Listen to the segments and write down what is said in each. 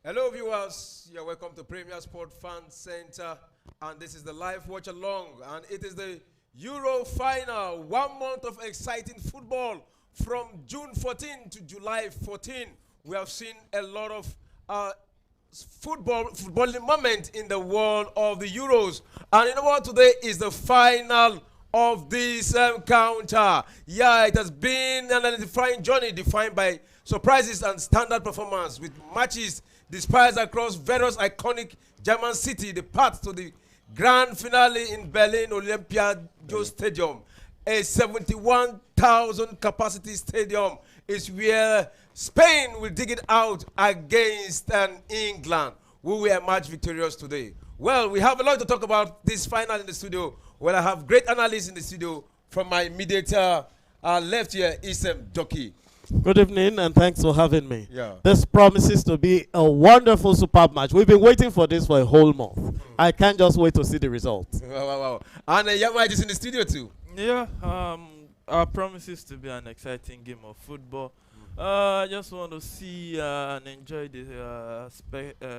Hello, viewers. You're welcome to Premier Sport Fan Center, and this is the live watch along. And it is the Euro final. 1 month of exciting football from June 14 to July 14. We have seen a lot of footballing moment in the world of the Euros. And you know what? Today is the final of this counter. Yeah, it has been an identifying journey defined by surprises and standard performance with matches dispersed across various iconic German city. The path to the grand finale in Berlin Olympiadio Stadium, a 71,000 capacity stadium, is where Spain will dig it out against England, who will emerge victorious today. Well, we have a lot to talk about this final in the studio. Well, I have great analysts in the studio. From my immediate left here is Doki. Good evening and thanks for having me. Yeah. This promises to be a wonderful, superb match. We've been waiting for this for a whole month. I can't just wait to see the results. Wow. And Yamai is in the studio too. Yeah, our promises to be an exciting game of football. I just want to see and enjoy the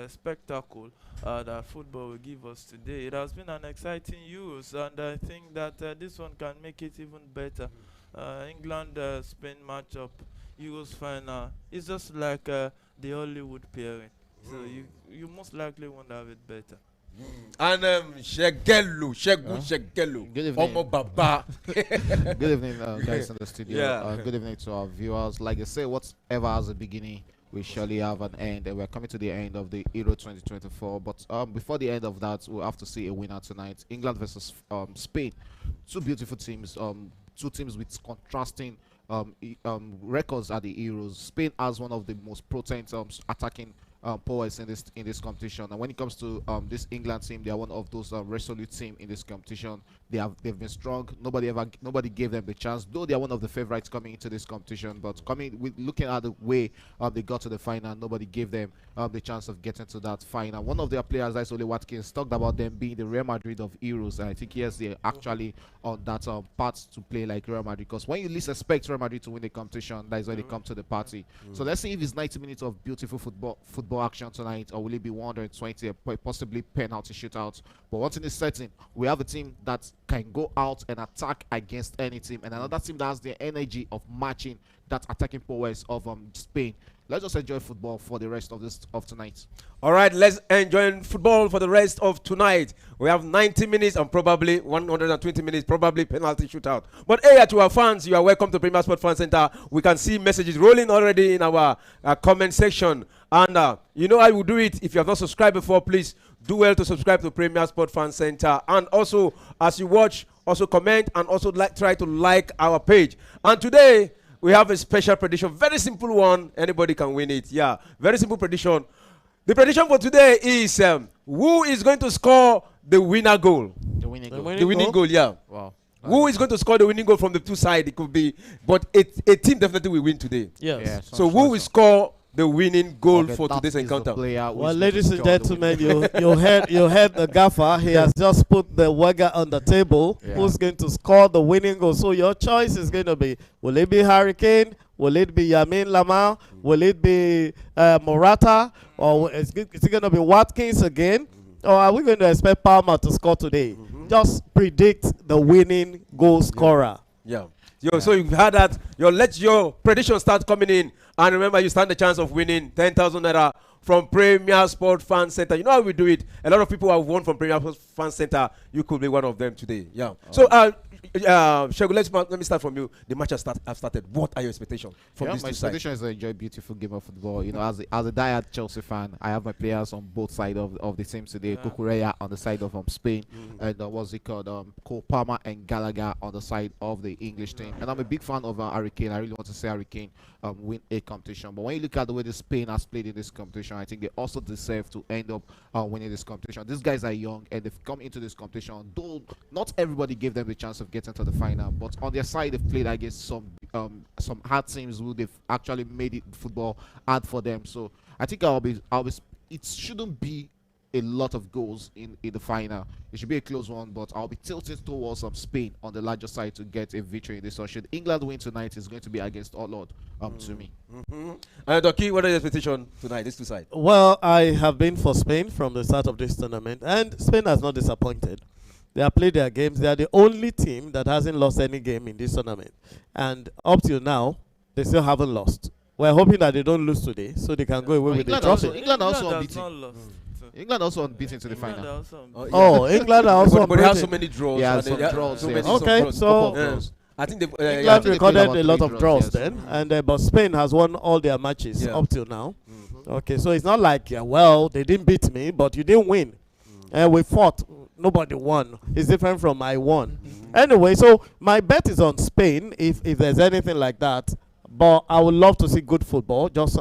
spectacle that football will give us today. It has been an exciting Euros, and I think that this one can make it even better. England-Spain matchup, Euros final, it's just like the Hollywood pairing. So you most likely want to have it better. And Shegelu. Good evening. Omo Baba. Good evening, guys in the studio. Yeah. Good evening to our viewers. Like I say, whatever has a beginning, we surely have an end. And we're coming to the end of the Euro 2024. But before the end of that, we'll have to see a winner tonight. England versus Spain. Two beautiful teams. Two teams with contrasting records at the Euros. Spain has one of the most potent attacking powers in this competition, and when it comes to this England team, they are one of those resolute team in this competition. They've been strong. Nobody gave them the chance, though they are one of the favorites coming into this competition. But looking at the way they got to the final, nobody gave them the chance of getting to that final. One of their players, that's Oli Watkins, talked about them being the Real Madrid of Euros, and I think yes, they're actually on that path to play like Real Madrid, because when you least expect Real Madrid to win the competition, that is when they come to the party. So let's see if it's 90 minutes of beautiful football action tonight, or will it be 120, possibly penalty shootout. But one thing is certain, we have a team that can go out and attack against any team, and another team that has the energy of matching that attacking powers of Spain. Let's just enjoy football for the rest of tonight. All right, let's enjoy football for the rest of tonight. We have 90 minutes and probably 120 minutes, probably penalty shootout. But hey, to our fans, you are welcome to Premier Sport Fan Center. We can see messages rolling already in our comment section. And you know I will do it. If you have not subscribed before, please do well to subscribe to Premier Sport Fan Center. And also, as you watch, also comment and also try to like our page. And today, we have a special prediction, very simple one. Anybody can win it. Yeah, very simple prediction. The prediction for today is who is going to score the winner goal? The winning goal. The winning goal, yeah. Wow. Who is going to score the winning goal from the two sides? It could be, but a team definitely will win today. Yes. Yeah, So who will score the winning goal Okay, for that today's is the encounter? player who Well, is going ladies to and score the gentlemen, winning you heard the gaffer. He has just put the wagger on the table. Yeah. Who's going to score the winning goal? So your choice is going to be: will it be Hurricane? Will it be Yamin Lamar? Will it be Morata? Or is it going to be Watkins again? Or are we going to expect Palmer to score today? Just predict the winning goal scorer. Yeah. So you've had that. Let your prediction start coming in. And remember, you stand the chance of winning 10,000 naira from Premier Sport Fan Center. You know how we do it. A lot of people have won from Premier Sport Fan Center. You could be one of them today. Yeah. So, Shegu, let me start from you. The match has started. What are your expectations from these my two sides? expectation is to enjoy a beautiful game of football. You know, as a diehard Chelsea fan, I have my players on both sides of the team today. Kukureya on the side of Spain, and what's it called? Cole Palmer and Gallagher on the side of the English team. And I'm a big fan of Hurricane. I really want to see Hurricane win a competition. But when you look at the way the Spain has played in this competition, I think they also deserve to end up winning this competition. These guys are young and they've come into this competition. Though not everybody gave them the chance of getting to the final, but on their side they've played against some hard teams who they've actually made it football hard for them. So I think it shouldn't be a lot of goals in the final. It should be a close one, but I'll be tilted towards Spain on the larger side to get a victory in this one. Should England win tonight, it's going to be against all odds to me. And Doki, what are your expectations tonight? These two sides. Well, I have been for Spain from the start of this tournament, and Spain has not disappointed. They have played their games. They are the only team that hasn't lost any game in this tournament. And up till now, they still haven't lost. We're hoping that they don't lose today, so they can go away with the trophy. England also has unbeaten. not lost. England also unbeaten to the England final. also unbeaten. Oh, England are also But they have so unbeaten. many draws. Yeah, and some they- draws, so yeah. many Okay, draws. so- Couple of Yeah. draws. I think they. England think they played recorded about a lot 3 of draws, draws yes. then, and but Spain has won all their matches Yeah. up till now. Okay, so it's not like well they didn't beat me, but you didn't win, and we fought. Nobody won. It's different from I won. Anyway, so my bet is on Spain if there's anything like that. But I would love to see good football, just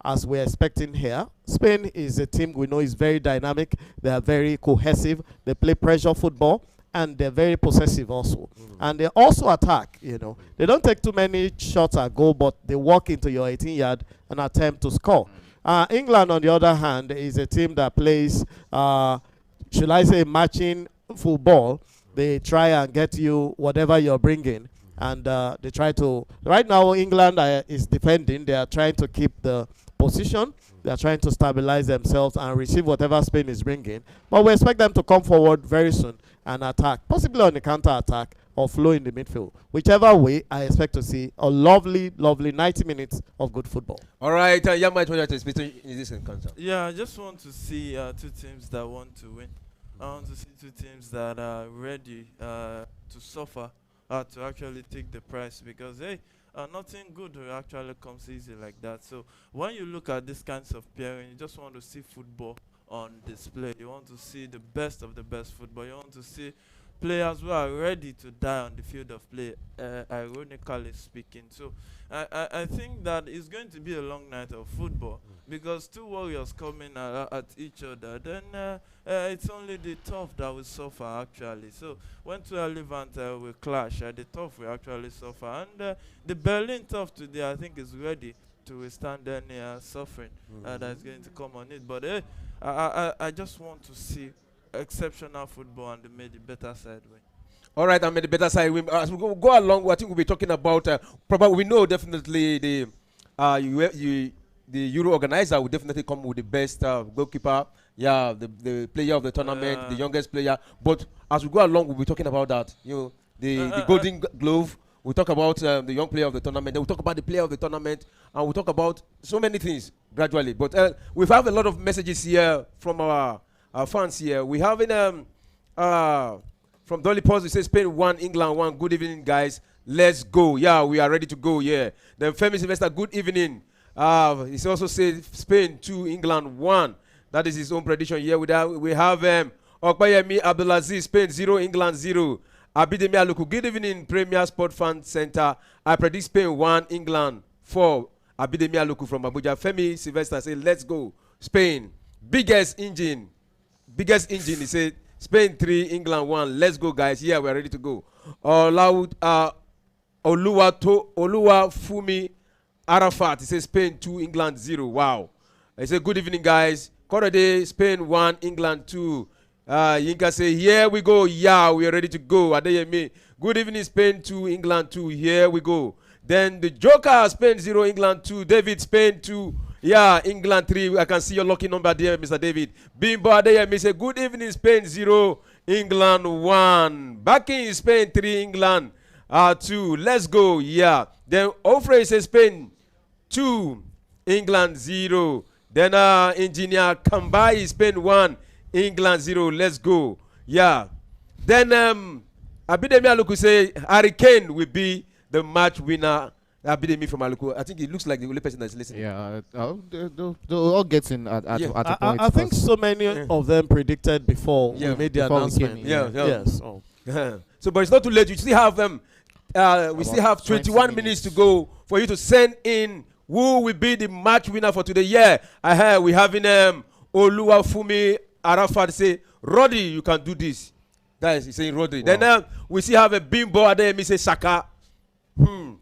as we're expecting here. Spain is a team we know is very dynamic. They are very cohesive. They play pressure football, and they're very possessive also. And they also attack, They don't take too many shots at goal, but they walk into your 18-yard and attempt to score. England, on the other hand, is a team that plays, should I say, matching football. They try and get you whatever you're bringing. And they try to, right now England is defending. They are trying to keep the position. They are trying to stabilize themselves and receive whatever Spain is bringing. But we expect them to come forward very soon and attack, possibly on the counter-attack or flow in the midfield. Whichever way, I expect to see a lovely, lovely 90 minutes of good football. All right, Yamai, what are your expectations in this encounter? Yeah, I just want to see two teams that want to win. I want to see two teams that are ready to suffer, to actually take the prize, because hey, nothing good actually comes easy like that. So when you look at these kinds of pairing, you just want to see football on display. You want to see the best of the best football. You want to see players who are ready to die on the field of play, ironically speaking. So I think that it's going to be a long night of football, because two warriors coming at each other, then it's only the tough that will suffer actually. So when two Levant will clash, the tough will actually suffer. And the Berlin tough today, I think, is ready to withstand any suffering that is going to come on it. But I just want to see exceptional football and may the better side win. All right, I made the better side win. As we go along, I think we'll be talking about, probably we know definitely the Euro organizer will definitely come with the best goalkeeper, the player of the tournament, the youngest player. But as we go along, we'll be talking about that. The Golden Glove. We'll talk about the young player of the tournament. Then we'll talk about the player of the tournament, and we'll talk about so many things gradually. But we have a lot of messages here from our fans here. We have from Dolly Pause, it says Spain 1, England 1. Good evening, guys. Let's go. Yeah, we are ready to go. Yeah. Then Femi Sylvester, good evening. He also said Spain 2, England 1. That is his own prediction here. We have Okpayemi Abdulaziz, Spain 0, England 0. Abidemi Aluku, good evening, Premier Sport Fan Center. I predict Spain 1, England 4. Abidemi Aluku from Abuja. Femi Sylvester said, let's go. Spain, biggest engine, he said. Spain 3, England 1. Let's go, guys. Yeah, we're ready to go. Oluwa Fumi Arafat, he says Spain 2, England 0. Wow. He said, good evening, guys. Korede, Spain 1, England 2. Yinka say, here we go. Yeah, we are ready to go. Adeyemi, good evening, Spain 2, England 2. Here we go. Then the Joker, Spain 0, England 2. David, Spain 2. Yeah, England 3. I can see your lucky number there, Mr. David. Bimbo Adeyemi say, good evening, Spain 0, England 1. Back in Spain 3, England 2. Let's go. Yeah. Then Ofre says Spain 2, England 0. Then Engineer Kambai, Spain 1, England 0. Let's go. Yeah. Then Abidemi Aluku say Hurricane will be the match winner. Abidemi from Aluku. I think it looks like the only person that's listening. Yeah, they'll all get in at a point. I think so many of them predicted before we made the before we announcement. came in, Yeah. Yes. Oh. So, but it's not too late. You still have we still have 21 minutes to go for you to send in who will be the match winner for today. Yeah, we having Oluwafumi Arafat say, Roddy, you can do this. That is, he's saying Roddy. Wow. Then we still have a Bimbo Adeyemi say Saka.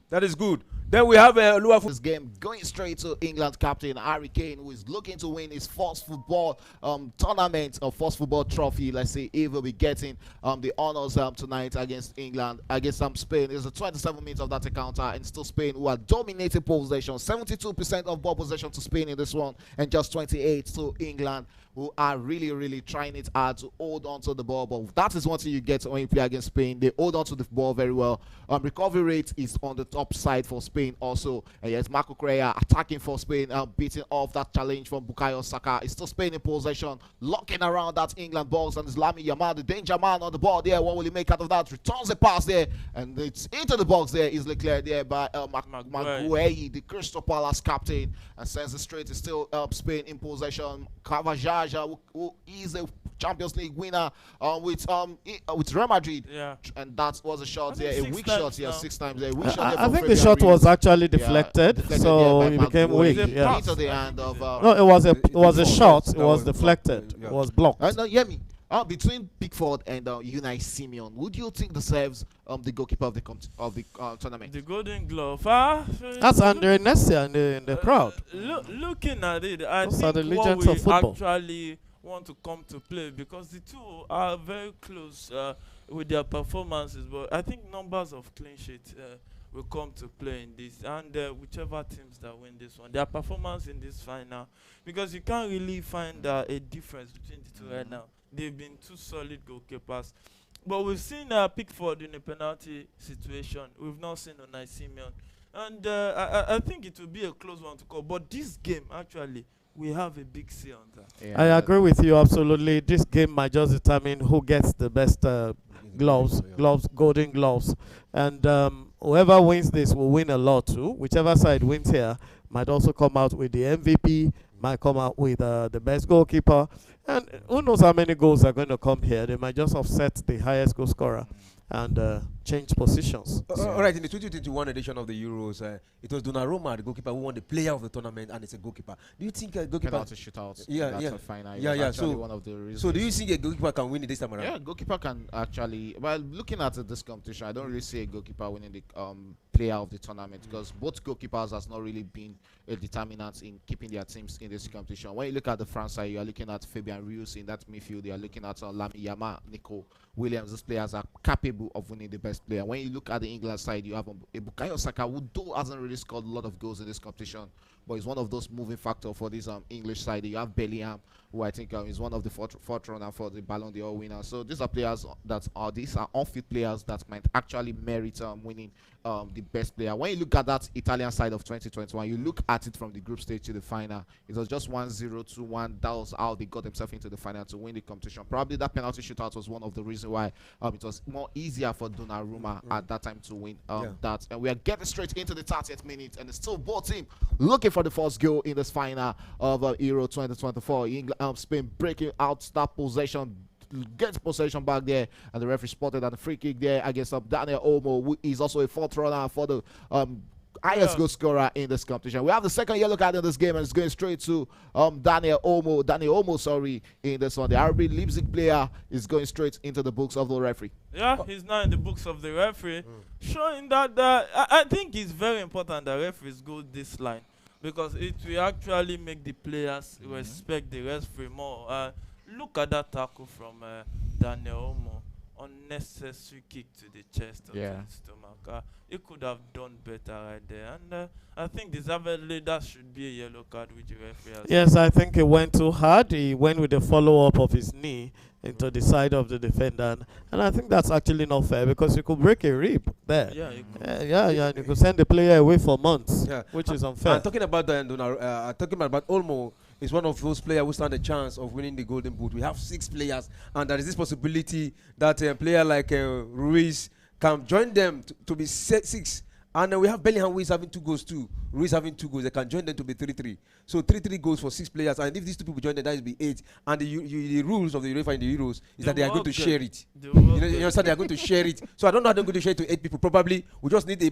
That is good. Then we have Luafu. This game going straight to England captain Harry Kane, who is looking to win his first football tournament or first football trophy. Let's say he will be getting the honors tonight against England, against Spain. It's the 27 minutes of that encounter, and still Spain who are dominating possession. 72% of ball possession to Spain in this one, and just 28 to England, who are really trying it hard to hold on to the ball. But that is one thing you get when you play against Spain. They hold on to the ball very well. Recovery rate is on the top side for Spain also. And yes, Marco Correa attacking for Spain, beating off that challenge from Bukayo Saka. It's still Spain in possession, locking around that England balls, and it's Lamine Yamal, the danger man on the ball there. What will he make out of that? Returns the pass there, and it's into the box there. Easily cleared there by Maguire, the Crystal Palace captain, and sends it straight. It's still Spain in possession. Carvajal, who is a Champions League winner with Real Madrid, and that was a shot there, a weak shot here, 6 times there. I think the shot was actually deflected, so it became weak. Yeah. Into the hand of no, it was a shot. It was deflected. It was blocked. no, hear me. Between Pickford and Unai Simeon, would you think deserves the goalkeeper of the tournament? The Golden Glove. That's Andre Nessia in the crowd. Looking at it, I Those are the think legends what of we football. actually want to come to play, because the two are very close with their performances, but I think numbers of clean sheets will come to play in this, and whichever teams that win this one, their performance in this final, because you can't really find a difference between the two right now. They've been two solid goalkeepers, but we've seen Pickford in a penalty situation. We've not seen Unai Simeon, and I think it will be a close one to call. But this game, actually, we have a big say on that. I agree with you absolutely. This game might just determine who gets the best golden gloves, and whoever wins this will win a lot too. Whichever side wins here might also come out with the MVP, might come out with the best goalkeeper, and who knows how many goals are going to come here. They might just offset the highest goal scorer and change positions. All right, in the 2021 edition of the Euros, it was Donnarumma, the goalkeeper, who won the player of the tournament, and it's a goalkeeper. Do you think a goalkeeper... Penalty shootouts. So, one of the reasons. So do you think a goalkeeper can win it this time around? Yeah, goalkeeper can actually... Well, looking at this competition, I don't really see a goalkeeper winning the player of the tournament, because both goalkeepers has not really been a determinant in keeping their teams in this competition. When you look at the France side, you are looking at Fabian Ruiz in that midfield. You are looking at Lamine Yamal, Nico Williams. These players are capable of winning the best player. When you look at the England side, you have Bukayo Saka, who though hasn't really scored a lot of goals in this competition, but is one of those moving factors for this English side. You have Bellingham, who I think is one of the fourth runner for the Ballon d'Or winner. So these are players that are on-field players that might actually merit winning the best player. When you look at that Italian side of 2021, you look at it from the group stage to the final. It was just 1-0, 2-1. That was how they got themselves into the final to win the competition. Probably that penalty shootout was one of the reasons why it was more easier for Donnarumma at that time to win that. And we are getting straight into the 30th minute, and it's still both teams looking for the first goal in this final of Euro 2024. England, Spain breaking out that possession, gets possession back there, and the referee spotted at the free kick there against Daniel Olmo, who is also a fourth runner for the highest goal scorer in this competition. We have the second yellow card in this game, and it's going straight to Daniel Olmo, in this one. The RB Leipzig player is going straight into the books of the referee. Yeah, he's now in the books of the referee, showing that I think it's very important that referees go this line, because it will actually make the players respect the referee more. Look at that tackle from Daniel Olmo. Unnecessary kick to the chest or to the stomach. He could have done better right there. And I think deservedly that should be a yellow card with the referee. Yes, I think he went too hard. He went with the follow-up of his knee into the side of the defender. And I think that's actually not fair, because you could break a rib there. Yeah, you could send the player away for months, which is unfair. And talking about Olmo, is one of those players who stand a chance of winning the Golden Boot. We have 6 players, and there is this possibility that a player like Ruiz can join them to be 6. And we have Bellingham, who is having 2 goals too. Ruiz having 2 goals, they can join them to be 3-3. So 3-3 goals for 6 players, and if these 2 people join them, that will be 8. And the rules of the UEFA in the Euros is that they are going to share it. You understand? They are going to share it. So I don't know how they're going to share it to 8 people. Probably we just need a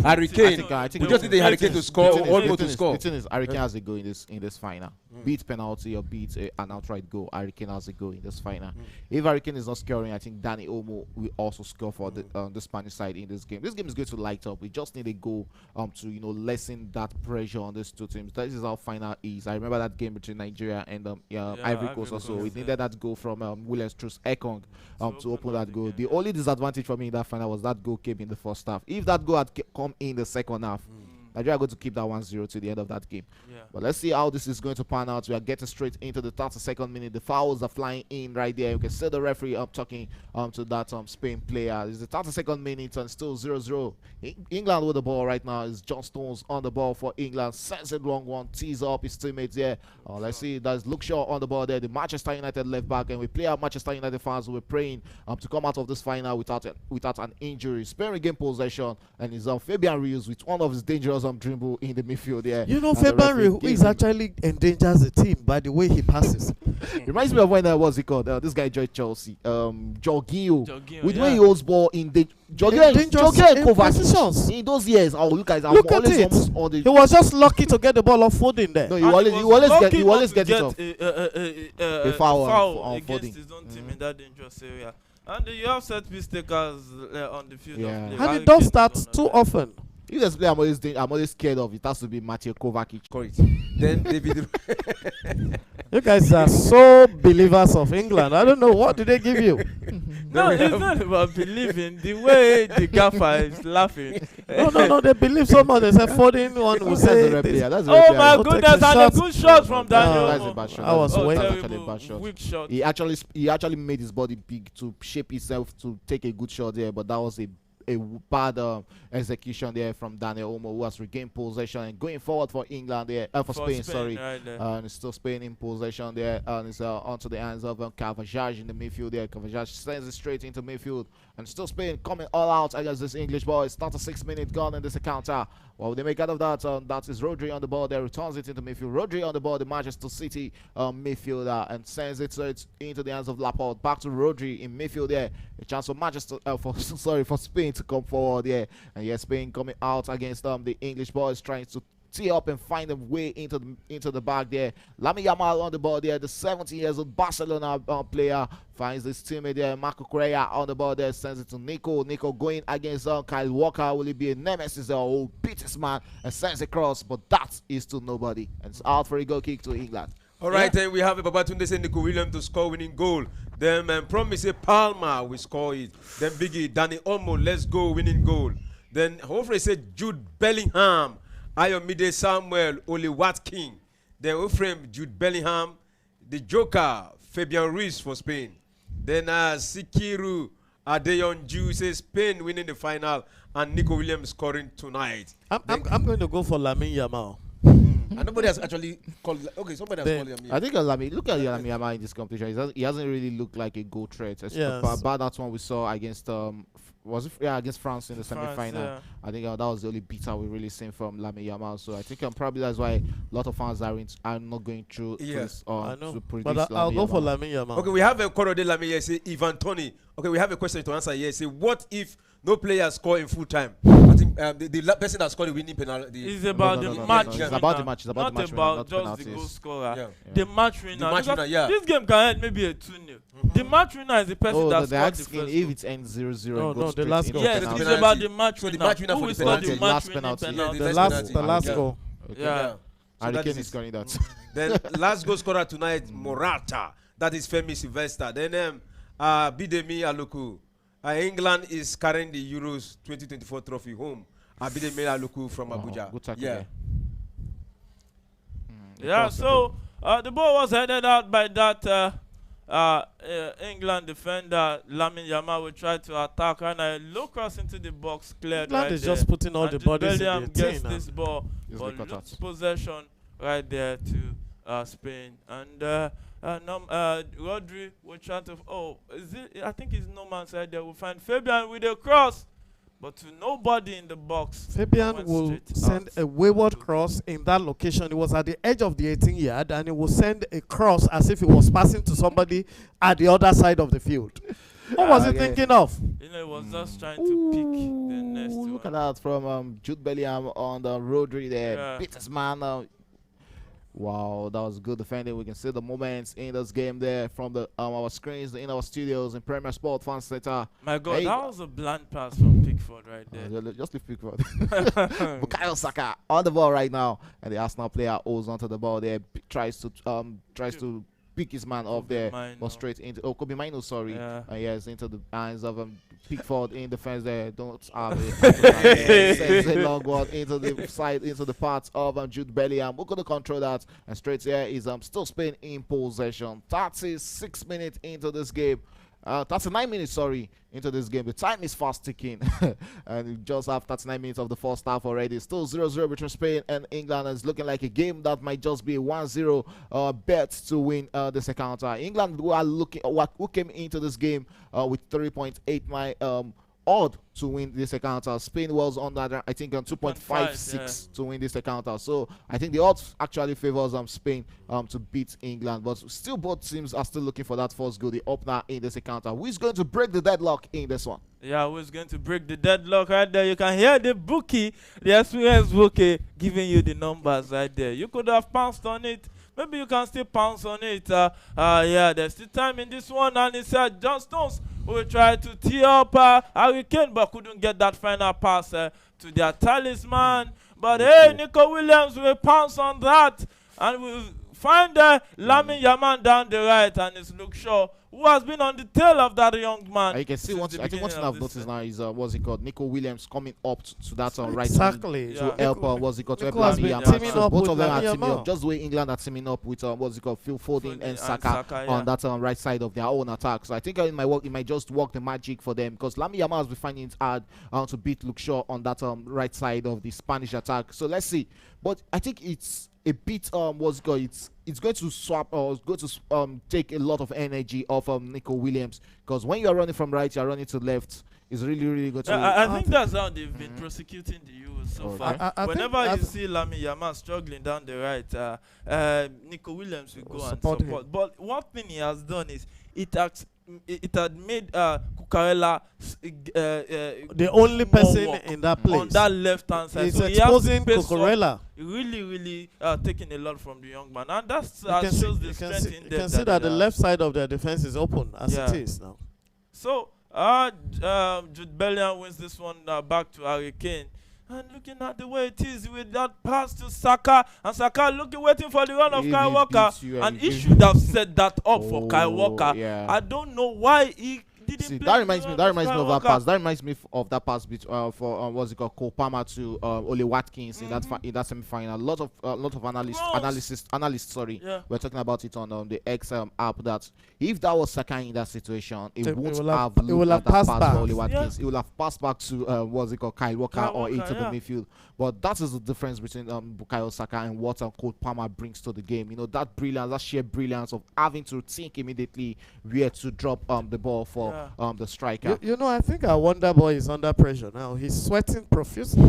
Hurricane. We just need a Hurricane to score or one goal to score. The thing is, Hurricane has a goal in this final. Beat penalty or beat an outright goal. Hurricane has a goal in this final. If Hurricane is not scoring, I think Dani Olmo will also score for the Spanish side in this game. This game is going to light up. We just need a goal to lessen that pressure on these 2 teams. That is how final is. I remember that game between Nigeria and Ivory Coast also. We needed that goal from Williams Truss Ekong to open that goal. The only disadvantage for me in that final was that goal came in the first half. If that goal had come in the second half, Nigeria are going to keep that 1-0 to the end of that game. But let's see how this is going to pan out. We are getting straight into the 32nd minute. The fouls are flying in right there. You can see the referee talking to that Spain player. It's the 32nd minute and still 0-0. England with the ball right now. Is John Stones on the ball for England. Sends it long one. Tees up his teammates there. Let's see. There's Luke Shaw on the ball there. The Manchester United left back. And we play our Manchester United fans who were praying to come out of this final without an injury. Spain regain possession. And it's Fabian Ruiz with one of his dangerous dribble in the midfield there. Fabian Ruiz actually endangers the team by the way he passes. Reminds me of when what's he called? This guy joined Chelsea. Jorginho. With when he holds ball in the Jorginho and Kovacic in those years. Oh, you guys are almost on the. He was just lucky to get the ball off Foden there. No, he always get it off. A foul against his own team in that dangerous area. And you have set piece takers on the field. And he does that too often. If there's a player I'm always scared of, it has to be Matej Kovacic. Correct. Then David. You guys are so believers of England. I don't know, what did they give you? No, it's not about believing. The way the gaffer is laughing. No, they believe so much. They said Foden one will say. Oh my goodness, and a good shot from Daniel. That's a bad shot. I was waiting. Actually a bad shot. Weak shot. He actually made his body big to shape himself to take a good shot there, but that was a bad execution there from Daniel Olmo, who has regained possession and going forward for England there, for Spain, sorry. Right, and it's still Spain in possession there, and it's onto the hands of Carvajal in the midfield there. Carvajal sends it straight into midfield, and still Spain coming all out against this English boys. Not a 6-minute gone in this encounter. Well, they make out of that. That is Rodri on the ball there, returns it into midfield. Rodri on the ball, the Manchester City midfielder, and sends it into the hands of Laporte. Back to Rodri in midfield there. A chance for Manchester, for Spain to come forward there. And yes, Spain coming out against the English boys, trying to tee up and find a way into the back there. Lamine Yamal on the ball there. The 17 years old Barcelona player finds this teammate there. Marco Correa on the ball there, sends it to Nico. Nico going against Kyle Walker. Will it be a nemesis or will beat this man and sends it across? But that is to nobody. And it's out for a goal kick to England. All right, then we have Babatunde and Nico Williams to score winning goal. Then Promise Palmer will score it. Then Biggie Danny Olmo, let's go winning goal. Then hopefully say Jude Bellingham, Ayomide Samuel, Oli Watkins. Then we frame Jude Bellingham, the Joker, Fabian Ruiz for Spain. Then Sikiru Adeyonju says Spain winning the final and Nico Williams scoring tonight. I'm going to go for Lamine Yamal. And nobody has actually called. Okay, somebody has called him. I think look at Lamine Yamal in this competition. He hasn't really looked like a goal threat. Yes. About that one we saw against against France in the semi-final. Yeah. I think that was the only beater we really seen from Lamine Yamal. So I think probably that's why a lot of fans are not going through this. I know. But I'll go for Lamine Yamal. Okay, we have a Corode Lamine here. Say Ivan Tony. Okay, we have a question to answer here. Say what if no player score in full time? I think the person that scored the winning penalty. It's about the match. It's about the match. It's about the match. Not about just the goal scorer. Yeah. The match winner. The match winner, yeah. This game can end maybe a 2-0. The match winner is the person that scored the first if it ends 0-0. No, the last goal. Yes, it's about the match winner. So the match winner for the penalty. The last penalty. The last goal. Yeah. Hurricane is scoring that. Then last goal scorer tonight, Morata. That is Femi Sylvester. Then Bidemi Aluku. England is carrying the Euros 2024 trophy home. Bidemi Aluku from Abuja. Good tackle, yeah. Yeah, so the ball was headed out by that England defender. Lamine Yamal will try to attack and a low cross into the box cleared. England is just putting all the bodies in the gets this ball, but loses possession right there to Spain. And Rodri will try to. I think it's no man's side there. We'll find Fabian with a cross, but to nobody in the box. Fabian Went will straight send out. a wayward cross in that location. It was at the edge of the 18 yard, and he will send a cross as if he was passing to somebody at the other side of the field. What was he Okay. thinking of? You know, he was just trying to pick the next Ooh, look at one. that from Jude Bellingham on the Rodri there. Yeah. Beat his man. Wow, that was good defending. We can see the moments in this game there from the our screens in our studios in Premier Sport Fan Center. My God, Hey. that was a bland pass from Pickford right there. Just leave Pickford. Bukayo Saka on the ball right now, and the Arsenal player holds onto the ball there. Tries to pick his man off there, Mine, but straight into Kobe Mino, sorry. Yeah. Yes, into the hands of Pickford in defense there. Don't have it. Sends a long one into the side, into the part of Jude Bellingham. We're going to control that, and straight here is still Spain in possession. 36 minutes into this game. 39 minutes, sorry, into this game. The time is fast ticking. And we just have 39 minutes of the first half already. Still 0-0 between Spain and England. And it's looking like a game that might just be a 1-0 bet to win the second half. England who came into this game with 3.8 odd to win this encounter. Spain was on that, I think, on 2.56 to win this encounter. So I think the odds actually favors Spain to beat England. But still, both teams are still looking for that first goal, the opener in this encounter. Who is going to break the deadlock in this one? Yeah, who's going to break the deadlock right there? You can hear the bookie, the experienced bookie, giving you the numbers right there. You could have pounced on it. Maybe you can still pounce on it. Yeah, there's still time in this one. And it's John Stones who will try to tee up Harry Kane, but couldn't get that final pass to their talisman. But hey, Nico Williams will pounce on that. And we'll find Lamin Yaman down the right. And it's Luke Shaw, who has been on the tail of that young man. You can see I think one thing I've noticed now is what's it called? Nico Williams coming up to that right Exactly. to help what's it called? To help Nico has Lamin been Yamal. teaming So up both with of them are Lamin teaming Yamal. up. Just the way England are teaming up with what's it called? Phil Foden and Saka yeah. on that right side of their own attack. So I think it might just work the magic for them, because Lamin Yamal has been finding it hard to beat Luke Shaw on that right side of the Spanish attack. So let's see. But I think it's a bit what's it called? It's going to swap, or it's going to take a lot of energy off Nico Williams, because when you are running from right, you are running to left. It's really good. I think that's how they've been prosecuting the Euros so far. I Whenever think you see Lamin Yamal struggling down the right, Nico Williams will go and Support support. him. But one thing he has done is it had made Cucurella the only person work in that place. on that left hand side. He's So he has exposing to pace up, Cucurella. really taking a lot from the young man, and that's You can see, shows the you can strength see, in you them can see that the they have. left side of their defense is open as Yeah. it is now. So, Jude Bellingham wins this one back to Harry Kane. And looking at the way it is with that pass to Saka, and Saka waiting for the run of He Kyle beats Walker, you and he he- should have set that up for Kyle Walker. Yeah. I don't know why he didn't See, play that the reminds me. run That reminds me Kyle of that Walker. pass. That reminds me of that pass for what's it called? Cole Palmer to Ole Watkins in that semi-final. Lot of analysts. Sorry, Yeah. we're talking about it on the X app. That if that was Saka in that situation, it It won't will have have- it will looked have at that passed pass back. for Ole Watkins. Yeah. It will have passed back to what's it called? Kyle Walker, Kyle or into Walker, the yeah. midfield. But that is the difference between Bukayo Saka and what Cole Palmer brings to the game. You know, that brilliance, that sheer brilliance of having to think immediately where to drop the ball for the striker. You know, I think our Wonder Boy is under pressure now. He's sweating profusely.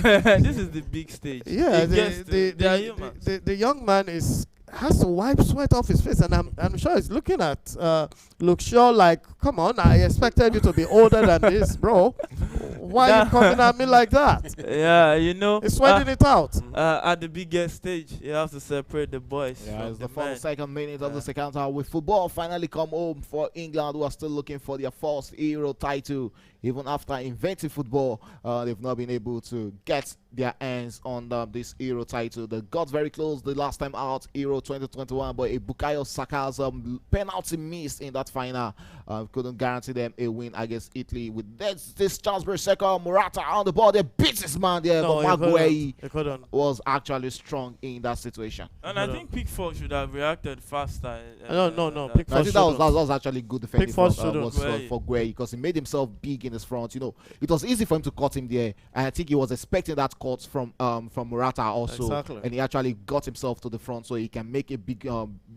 This is the big stage. Yeah, It gets to- they are humans. the young man has to wipe sweat off his face, and I'm sure he's looking at Luke Shaw like, come on, I expected you to be older than this, bro. Why are you coming at me like that? Yeah, you know, He's sweating it out. at the biggest stage, you have to separate the boys Yeah, from it's the the men. 42nd minute of Yeah. the second half, with football finally come home for England, who are still looking for their first Euro title. Even after inventing football, they've not been able to get their hands on this Euro title. They got very close the last time out, Euro 2021, but a Bukayo Saka's penalty miss in that final couldn't guarantee them a win against Italy. With this chance for a second, Morata on the ball, they beat his man there, No, but Maguire he couldn't. was actually strong in that situation. And I think Pickford should have reacted faster. No, that. Pickford I think that was actually good defending Pickford from, shouldn't. was for Gueye, because he made himself big in his front. You know, it was easy for him to cut him there, and I think he was expecting that cut from Morata also, Exactly. and he actually got himself to the front so he can make a big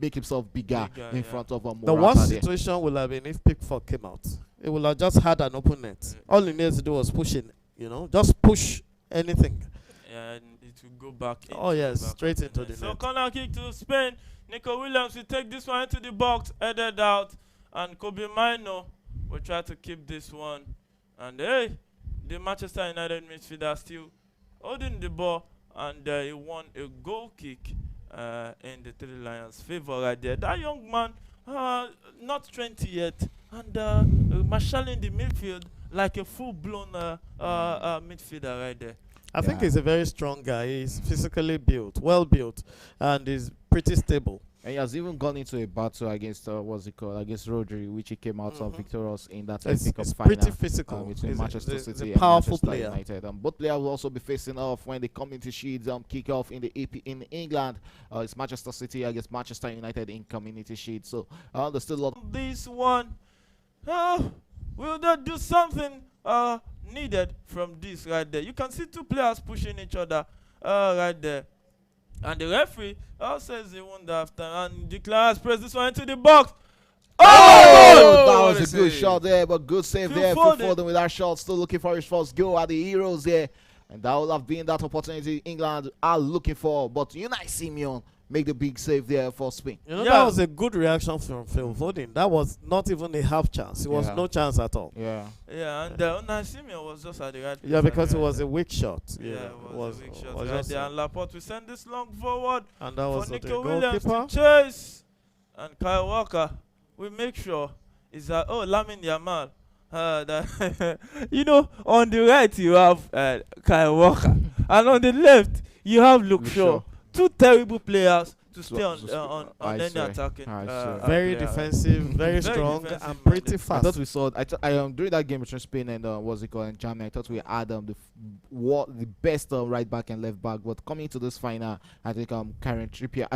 make himself bigger in yeah. front of Morata. The worst there. situation would have been if Pickford came out. He would have just had an open net. All he needs to do was push in just push anything. And it will go back. Oh yes, straight into the So net. corner kick to Spain. Nico Williams will take this one into the box, headed out, and Kobe Mino will try to keep this one. And hey, the Manchester United midfielder still holding the ball, and he won a goal kick in the Three Lions' favor right there. That young man, not 20 yet, and marshalling the midfield like a full-blown midfielder right there. I think he's a very strong guy. He's physically built, well built, and is pretty stable. And he has even gone into a battle against what's it called, against Rodri, which he came out victorious in that FA Cup It's final pretty physical. between He's Manchester a City and powerful Manchester player. United. Both players will also be facing off when the Community Shield kick off in the AP in England. It's Manchester City against Manchester United in Community Shield. So there's still a lot. This one, will that do something needed from this right there? You can see two players pushing each other right there. And the referee says he won after and declares press this one into the box. Oh, that what was a a good save. shot there, but good save Phil there. Foden. Phil Foden with that shot, still looking for his first goal at the Heroes there. And that will have been that opportunity England are looking for. But Unai Simeon make the big save there for Spain. That was a good reaction from Phil Foden. That was not even a half chance. It was Yeah. no chance at all. Yeah. Yeah, and Unai Simeon was just at the right place. Yeah, because it right was there. a weak shot. Yeah, it was a weak shot was right just there. And Laporte will send this long forward and that for was the Nico Williams to goalkeeper. chase. And Kyle Walker will make sure is that Lamine Yamal. That on the right you have Kyle Walker, and on the left you have Luke Shaw. Two terrible players to stay on any attacking. Very player. defensive, very strong, defensive and pretty minded. I fast. thought we saw. during that game between Spain and what's it called, and Germany. I thought we had the best right back and left back. But coming to this final, I think Karen Trippier,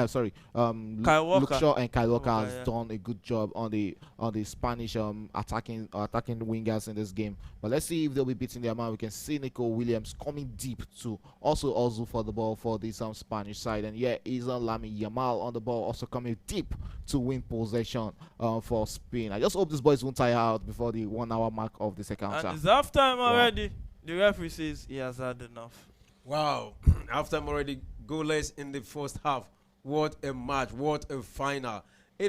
Kyle Walker. Luke Shaw and Kyle Walker has Yeah. done a good job on the Spanish attacking wingers in this game. But let's see if they'll be beating their man. We can see Nico Williams coming deep to also for the ball for this Spanish side, and is Lamine Yamal on the ball, also coming deep to win possession for Spain. I just hope these boys won't tire out before the 1 hour mark of the second And half. it's half time already. The referee says he has had enough. Wow. After I'm already goalless in the first half. What a match. What a final. A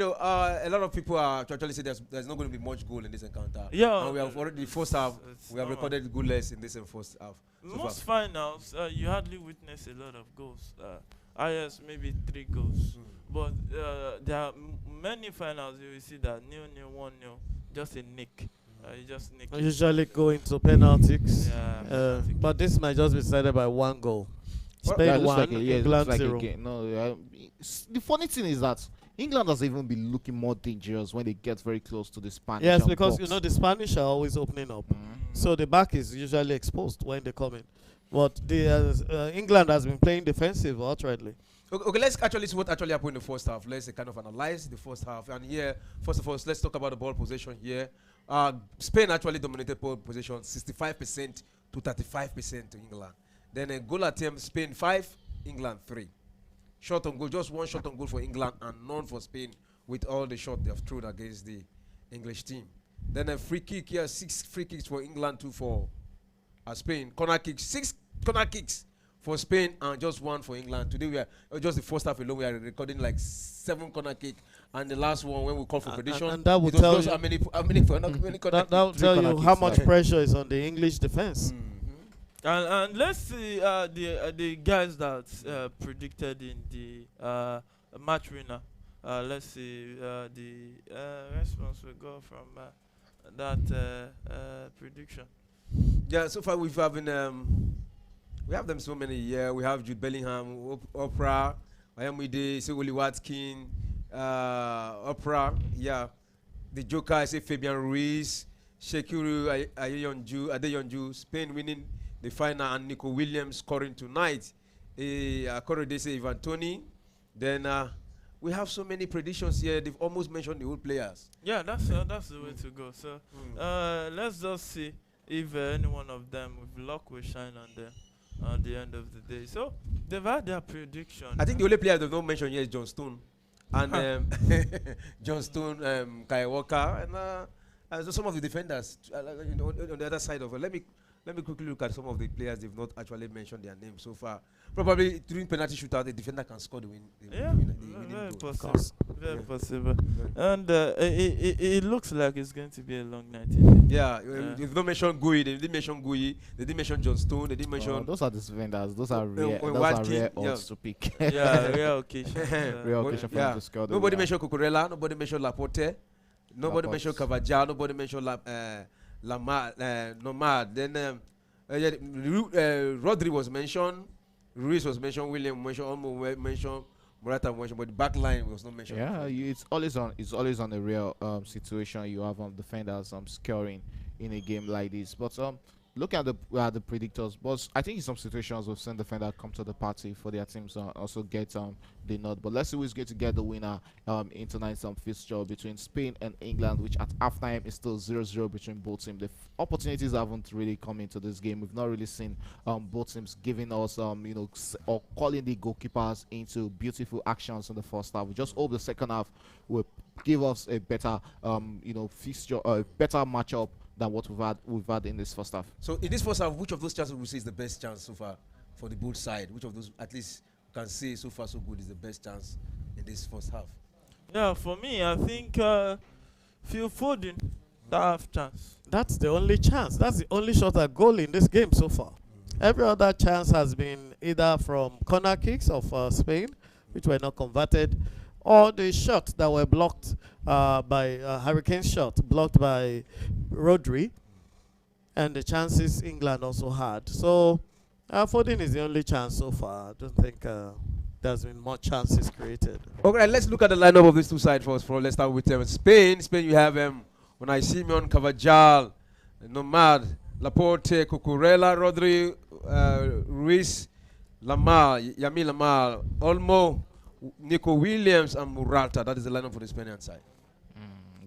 lot of people are actually say there's not going to be much goal in this encounter. Yeah. And we have already the first half. It's We have normal. recorded goalless in this first half. So Most far. finals, you hardly witness a lot of goals. IS maybe 3 goals. But there are many finals you will see that 0-0, 1-0, just a nick. You just nick. I usually go into penalties. Yeah, But this might just be decided by 1 goal. Well, Spain it looks 1, like it England looks like 0. a game. No, the funny thing is that England has even been looking more dangerous when they get very close to the Spanish. Yes, because box. the Spanish are always opening up. So the back is usually exposed when they come in. But the England has been playing defensive outrightly. Okay, let's actually see what actually happened in the first half. Let's kind of analyze the first half. And here, first of all, let's talk about the ball possession here. Spain actually dominated ball possession 65% to 35% to England. Then a goal attempt, Spain 5, England 3. Shot on goal, just 1 shot on goal for England and none for Spain with all the shots they have thrown against the English team. Then a free kick here, 6 free kicks for England, 2 for Spain. Corner kicks, 6 corner kicks for Spain and just 1 for England. Today we are just the first half alone. We are recording like 7 corner kick, and the last one when we call for prediction, and that will it was tell just you how many corner That will Three tell corner you how kicks, much like- pressure is on the English defense. And let's see the guys that predicted in the match winner. Let's see the response we got from that prediction. Yeah, so far we have them so many. Yeah, we have Jude Bellingham, Oprah, Ayamide, Segoli Watkin, Oprah. Yeah, the Joker, I say Fabian Ruiz, Shekuru Adeyonju, Spain winning the final, and Nico Williams scoring tonight. According they say Ivan Toney. Then we have so many predictions here. They've almost mentioned the old players. Yeah, that's the way to go. So let's just see if any one of them with luck will shine on them at the end of the day. So they've had their prediction. I think the only player they've not mentioned here is John Stone. And John Stone, Kai Walker, and so some of the defenders on the other side of it. Let let me quickly look at some of the players they've not actually mentioned their names so far. Probably during penalty shootout, the defender can score the win. Yeah, The winning very goal. possible. course. Very Yeah. possible. And it looks like it's going to be a long night. Indeed. Yeah, Yeah. they've not mentioned Gui. They didn't mention Gui. They didn't mention John Stone. They didn't mention. Those are the vendors. Those are rare. when Those are Watkins, rare yeah. odds to pick. Yeah, rare occasion. Rare occasion for yeah. them to score. the Nobody winner. mentioned Cucurella. Nobody mentioned Laporte. Nobody Laporte. mentioned Cavajal. Nobody mentioned Nomad. Then Rodri was mentioned. Ruiz was mentioned. William mentioned. Olmo mentioned. Morata mentioned. But the back line was not mentioned. Yeah, it's always on. It's always on a real situation. You have defenders scoring in a game like this. But look at the predictors. But I think in some situations we've seen defender come to the party for their teams also get the nod. But let's see who's going to get the winner in tonight's fixture between Spain and England, which at halftime is still 0-0 between both teams. The opportunities haven't really come into this game. We've not really seen both teams giving us or calling the goalkeepers into beautiful actions in the first half. We just hope the second half will give us a better fixture, a better matchup than what we've had in this first half. So in this first half, which of those chances would you say is the best chance so far for the both side? Which of those, at least, can say so far so good, is the best chance in this first half? Yeah, for me, I think Phil Foden that half chance. That's the only chance. That's the only shot at goal in this game so far. Every other chance has been either from corner kicks of Spain, which were not converted, or the shots that were blocked by Hurricane shot, blocked by Rodri, and the chances England also had. So Foden is the only chance so far. I don't think there's been more chances created. Okay, let's look at the lineup of these two sides first. Let's start with Spain. Spain, you have Unai Simon, Cavajal, Nomad, Laporte, Cucurella, Rodri, Ruiz, Yami Lamar, Olmo, Nico Williams, and Morata. That is the lineup for the Spaniard side.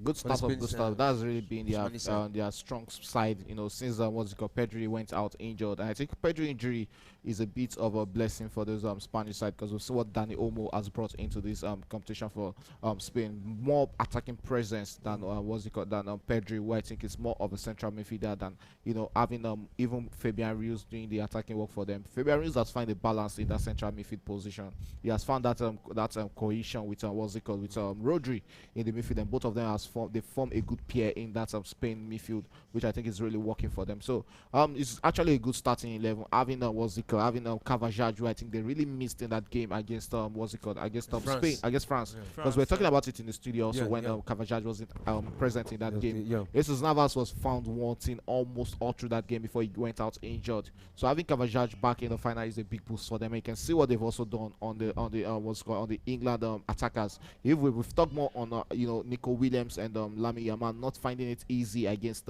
Good For the stuff of good Spanish stuff. side. That's really been Spanish side. their strong side, since Pedri went out injured. And I think Pedri injury is a bit of a blessing for this Spanish side, because we see what Dani Olmo has brought into this competition for Spain. More attacking presence than Pedri, who I think is more of a central midfielder than having even Fabian Ruiz doing the attacking work for them. Fabian Ruiz has found a balance in that central midfield position. He has found that cohesion with with Rodri in the midfield, and both of them form a good pair in that Spain midfield, which I think is really working for them. So it's actually a good starting 11. Having having Cavajal, who I think they really missed in that game against against Spain, against France. Yeah. Because we're talking about it in the studio also Yeah, when yeah. Cavajal wasn't present in that game. Yeah. Jesus Navas was found wanting almost all through that game before he went out injured. So having Cavajal back in the final is a big boost for them. You can see what they've also done on the England attackers. If we've talked more on Nico Williams and Lami Yaman not finding it easy against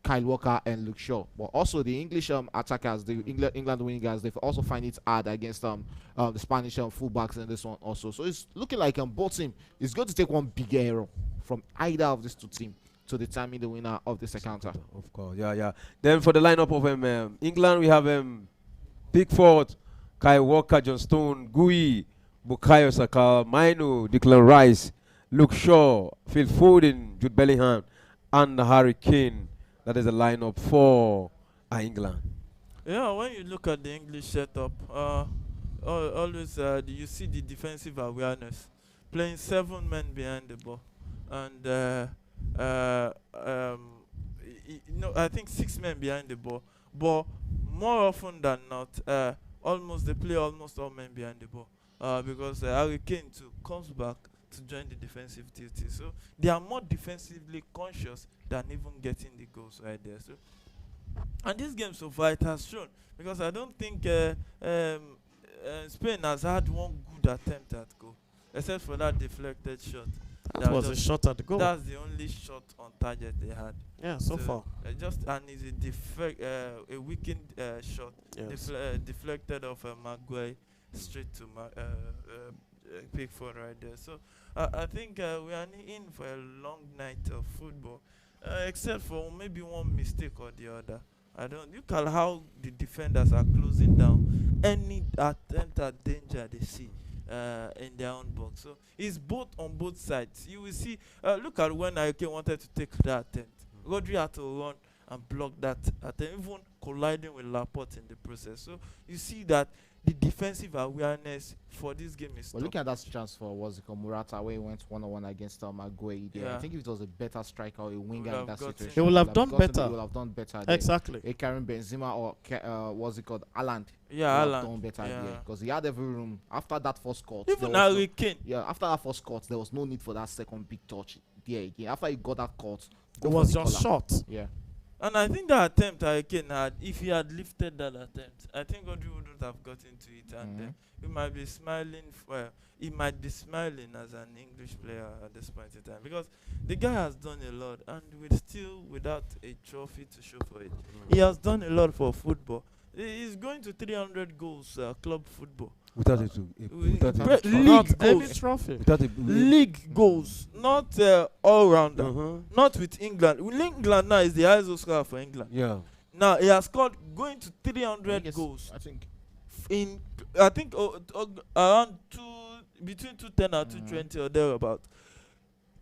Kyle Walker and Luke Shaw, but also the English attackers, the England wingers, they've also find it hard against the Spanish fullbacks in this one also. So it's looking like both team is going to take one big error from either of these two teams to determine the winner of this encounter. Of course, yeah. Then for the lineup of England, we have Pickford, Kyle Walker, John Stone, Gui, Bukayo Saka, Mainu, Declan Rice, Luke Shaw, Phil Foden, Jude Bellingham, and Harry Kane. That is the lineup for England. Yeah, when you look at the English setup, always you see the defensive awareness, playing 7 men behind the ball, and I think 6 men behind the ball. But more often than not, they play almost all men behind the ball, because Harry Kane too comes back to join the defensive duty. So they are more defensively conscious than even getting the goals right there. So, and this game so far it has shown, because I don't think Spain has had one good attempt at goal, except for that deflected shot. That was a shot at goal. That's the only shot on target they had. Yeah, so far. And it's a weakened shot, Yes. deflected off Maguire straight to Pickford right there. So I think we are in for a long night of football, except for maybe one mistake or the other. Look at how the defenders are closing down any attempt at danger they see in their own box. So it's both on both sides. You will see. Look at when Ike wanted to take that attempt. Rodri had to run and block that attempt, even colliding with Laporte in the process. So you see that the defensive awareness for this game is Well, top. look at that chance for what's it called, Murata, where he went 1-on-1 against Maguire. I Yeah. think if it was a better striker or a winger would in that have gotten- situation, He will have done gotten it, better. He will have done better. There. Exactly. A Karim Benzema or what's it called, Haaland. Yeah, Would have Alan. done better Yeah. because he had every room after that first cut. Even there was Harry Kane. yeah, after that first cut, there was no need for that second big touch there again. After he got that cut, go It for was the just collar. short. Yeah. And I think that attempt Harry Kane had, if he had lifted that attempt, I think Audrey wouldn't have gotten to it, and he might be smiling. He might be smiling as an English player at this point in time, because the guy has done a lot, and without a trophy to show for it. He has done a lot for football. He's going to 300 goals, club football. Without it, without Pre- it. league Not any goals. trophy. Without it. League goals, not all rounder. Uh-huh. Not with England. With England now is the highest goal scorer for England. Yeah. Now he has scored going to I 300 guess- goals I think in I think around between 210 and 220 or thereabout.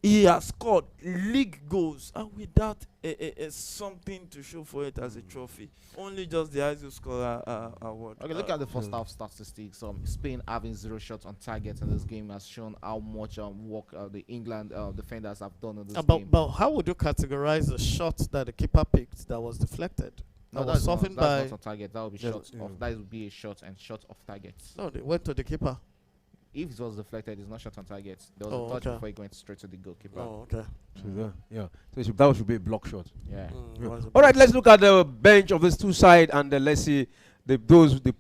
He has scored league goals and without a something to show for it as a trophy. Only just the highest goal scorer award. Okay, look at the first half statistics. Spain having 0 shots on target in this game has shown how much work the England defenders have done in this game. But how would you categorize the shot that the keeper picked that was deflected? No, That was softened by. that's not on target. That would be Yeah, shots yeah. off. That would be a shot and shot off target. No, they went to the keeper. If it was deflected, it's not shot on target. There was Oh, a touch okay. before it went straight to the goalkeeper. Oh, okay. Yeah. So that should be a block shot. Yeah. It was a All right, block. let's look at the bench of these two sides and let's see the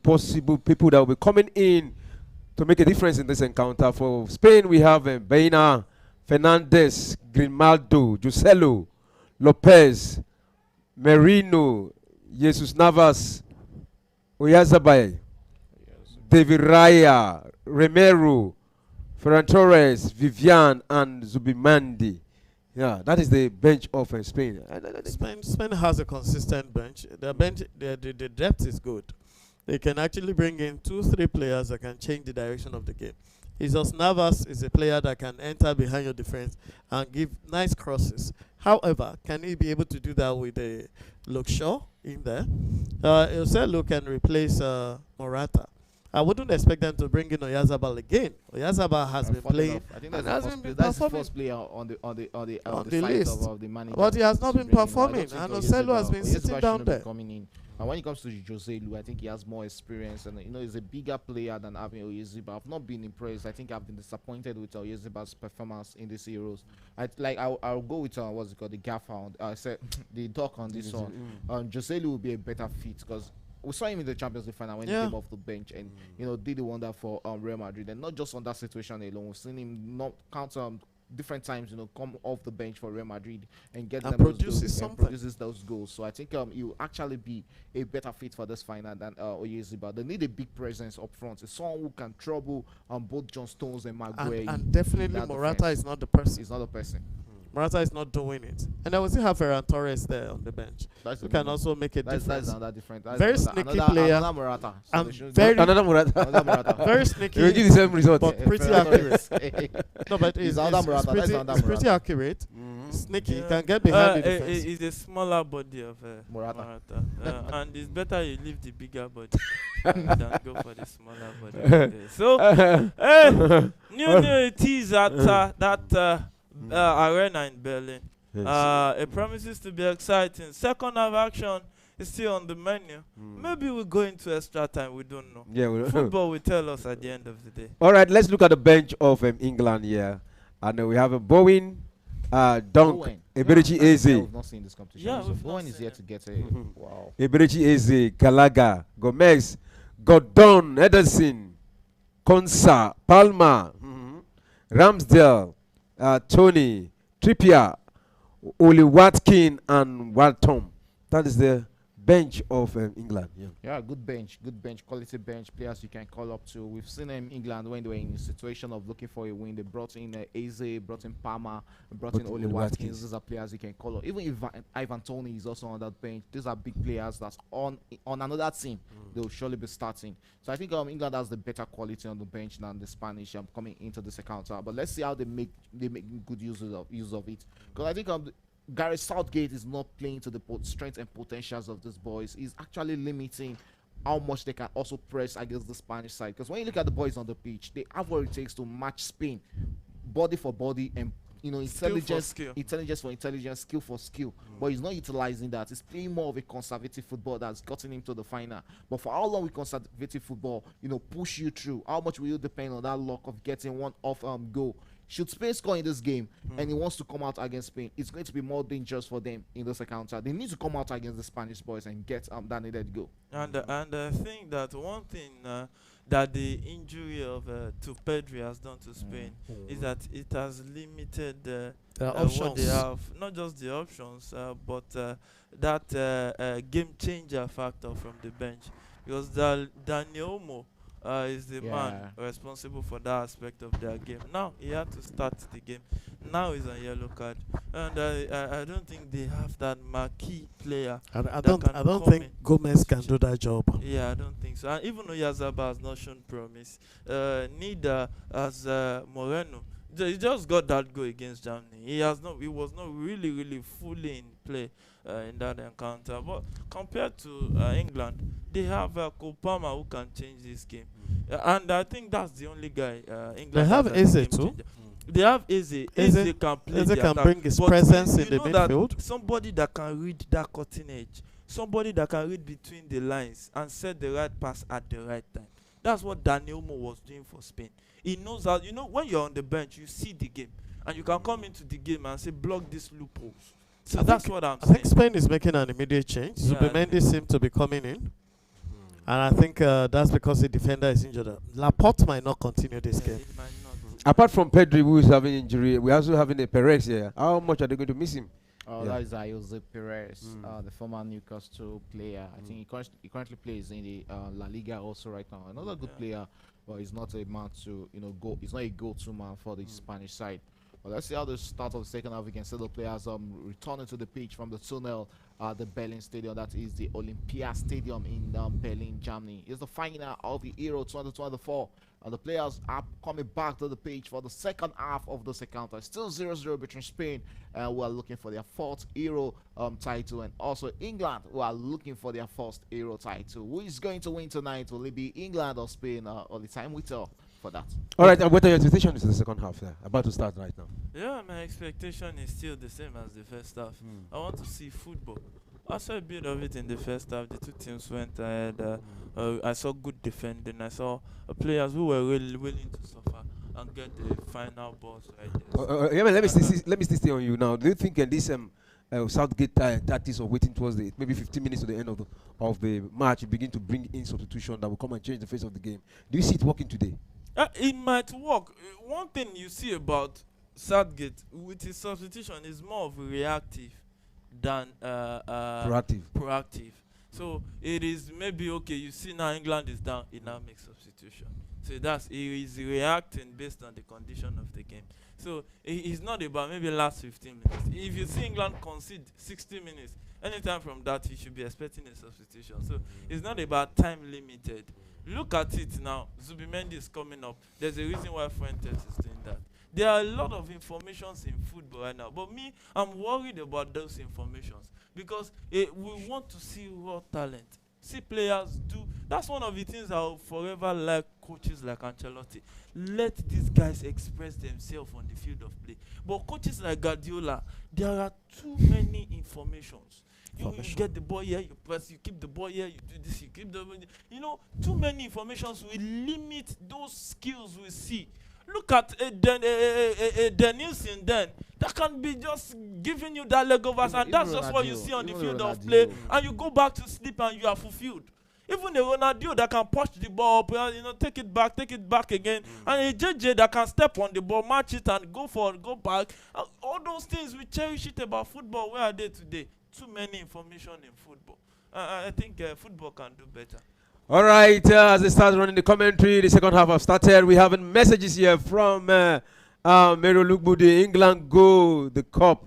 possible people that will be coming in to make a difference in this encounter. For Spain, we have Baena, Fernandez, Grimaldo, Joselu, Lopez, Merino, Jesus Navas, Oyarzabal, David Raya, Romero, Ferran Torres, Vivian, and Zubimandi. Yeah, that is the bench of Spain. Spain has a consistent bench. The bench, the depth is good. They can actually bring in 2-3 players that can change the direction of the game. Jesus Navas is a player that can enter behind your defense and give nice crosses. However, can he be able to do that with a Luke Shaw in there? Joselu can replace Morata. I wouldn't expect them to bring in Oyarzabal again. Oyarzabal has been Funny playing, enough, I think that's and the hasn't first been play- that's the performing. first player on the On the the side list. of the manager. But he has not to been bring him. I don't performing, think and Oyarzabal- Joselu has been Oyarzabal sitting down shouldn't be there. coming in. And when it comes to Joselu, I think he has more experience, and he's a bigger player than having Oyarzabal. I've not been impressed. I think I've been disappointed with Oyarzabal's performance in this Euros. I'll go with what's it called, the gaffer. I said the talk on this one. Joselu will be a better fit because we saw him in the Champions League final when he Yeah. came off the bench and did the wonder for Real Madrid, and not just on that situation alone. We've seen him not count different times, come off the bench for Real Madrid and get And them those produces goals, and something. produces those goals. So I think he'll actually be a better fit for this final than Oyarzabal. They need a big presence up front. It's someone who can trouble both John Stones and Maguire. And definitely in that Morata defense. is not the person. He's not a person. Morata is not doing it. And I will still have Ferran Torres there on the bench. That's Who the can minimum. also make a That's difference. another different. That's Very another, sneaky another, player. Another Morata. So And they should- very- Another Morata. another Morata. Very You will sneaky, give the same result. but pretty Ferran accurate. Torres. No, but He's it's, another it's, Morata. That's pretty, another it's pretty Morata. accurate. Sneaky. He Yeah. can get behind the defense. He's a smaller body of Morata. and it's better you leave the bigger body than go for the smaller body. So, new it is at that arena in Berlin. It promises to be exciting. Second half action is still on the menu. Maybe we'll go into extra time. We don't know. Yeah. Football will tell us at the end of the day. All right, let's look at the bench of England here. And we have a Bowen, Dunk, Bowen. Eberechi Eze, We've not seen this competition. Yeah, so we've not Bowen is seen here it. to get a wow. Eberechi Eze, Gallagher, Gomez, Gordon, Ederson, Konsa, Palmer, Ramsdale, Tony, Trippier, Oli Watkin, and Walton. That is the bench of England. Yeah. Yeah, good bench, quality bench players you can call up to. We've seen them in England when they were in a situation of looking for a win. They brought in Eze, brought in Palmer, brought in Oli Watkins. These are players you can call up. Even if Ivan Toney is also on that bench, these are big players that's on another team. They'll surely be starting. So I think England has the better quality on the bench than the Spanish coming into this encounter. But let's see how they make good use of it. Because I think Gareth Southgate is not playing to the strength and potentials of these boys. He's actually limiting how much they can also press against the Spanish side. Because when you look at the boys on the pitch, they have what it takes to match Spain, body for body, and intelligence for intelligence, skill for skill. But he's not utilizing that. He's playing more of a conservative football that's gotten him to the final. But for how long will conservative football, push you through? How much will you depend on that luck of getting one off goal? Should Spain score in this game and he wants to come out against Spain, it's going to be more dangerous for them in this encounter. They need to come out against the Spanish boys and get that needed goal. And I think that one thing that the injury of to Pedri has done to Spain is that it has limited what they have, not just the options, but that game changer factor from the bench. Because Daniel Olmo is the man responsible for that aspect of their game. Now he had to start the game. Now he's on yellow card, and I don't think they have that marquee player. I don't think Gomez can do that job. Yeah, I don't think so. And even though Yazaba has not shown promise, neither has Moreno. He just got that goal against Germany. He was not really fully in play in that encounter. But compared to England, they have Cole Palmer who can change this game. And I think that's the only guy England. They have Eze too. They have Eze. Eze can play. Eze can bring his presence in the midfield. Somebody that can read that cutting edge. Somebody that can read between the lines and set the right pass at the right time. That's what Daniel Mo was doing for Spain. He knows how, when you're on the bench, you see the game. And you can come into the game and say, block this loophole. So that's what I'm saying. I think Spain is making an immediate change. Zubimendi seems to be coming in. And I think that's because the defender is injured. Laporte might not continue this game. It might not. Apart from Pedri, who is having injury, we're also having a Perez here. How much are they going to miss him? That is Jose Perez, the former Newcastle player. I think he currently plays in the La Liga also right now. Another good player, but he's not a man to go. He's not a go-to man for the Spanish side. Well, let's see how the start of the second half. We can see the players returning to the pitch from the tunnel at the Berlin Stadium. That is the Olympia Stadium in Berlin, Germany. It's the final of the Euro 2024. The players are coming back to the pitch for the second half of this encounter. Still 0-0 between Spain, who are looking for their fourth Euro title, and also England, who are looking for their first Euro title. Who is going to win tonight? Will it be England or Spain? Only time will tell for that. All right, and what are your expectations for the second half? About to start right now. Yeah, my expectation is still the same as the first half. I want to see football. I saw a bit of it in the first half. The two teams went ahead. I saw good defending. I saw players who were really willing to suffer and get the final balls right there. Let me stay on you now. Do you think this Southgate tactics of waiting towards maybe 15 minutes to the end of the match, begin to bring in substitution that will come and change the face of the game? Do you see it working today? It might work. One thing you see about Southgate with his substitution is more of reactive than proactive. So it is maybe okay. You see now England is down. It now makes substitution. So he is reacting based on the condition of the game. So it's not about maybe last 15 minutes. If you see England concede 60 minutes, anytime from that you should be expecting a substitution. So it's not about time limited. Look at it now. Zubimendi is coming up. There's a reason why Fuentes is doing that. There are a lot of informations in football right now, but I'm worried about those informations because we want to see raw talent. See players do. That's one of the things I'll forever like coaches like Ancelotti. Let these guys express themselves on the field of play. But coaches like Guardiola, there are too many informations. You get the ball here, you press, you keep the ball here, you do this, you keep the ball. Too many informations will limit those skills we see. Look at Denilson then. That can be just giving you that leg overs, and that's just what you see on the field of play. And you go back to sleep and you are fulfilled. Even a Ronaldo that can push the ball up, take it back again. And a JJ that can step on the ball, match it and go back. All those things, we cherish it about football. Where are they today? Too many information in football. I think football can do better. All right, as they start running the commentary, the second half have started. We have messages here from Mero Lukbudi, England go the cup.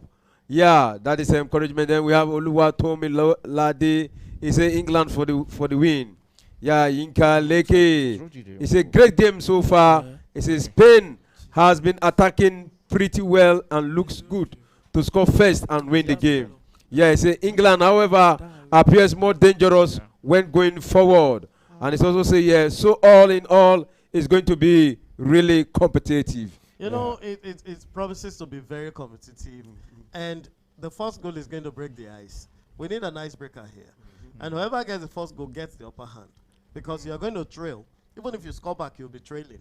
Yeah, that is encouragement. Then we have Oluwa Tomi Lade. He said England for the win. Yeah, Yinka Leke. It's a great game so far. He says Spain has been attacking pretty well and looks good to score first and win the game. Yeah, I say England, however, appears more dangerous when going forward. And it's also say, yeah, so all in all, it's going to be really competitive. You know, it promises to be very competitive. And the first goal is going to break the ice. We need an icebreaker here. And whoever gets the first goal gets the upper hand. Because you're going to trail. Even if you score back, you'll be trailing.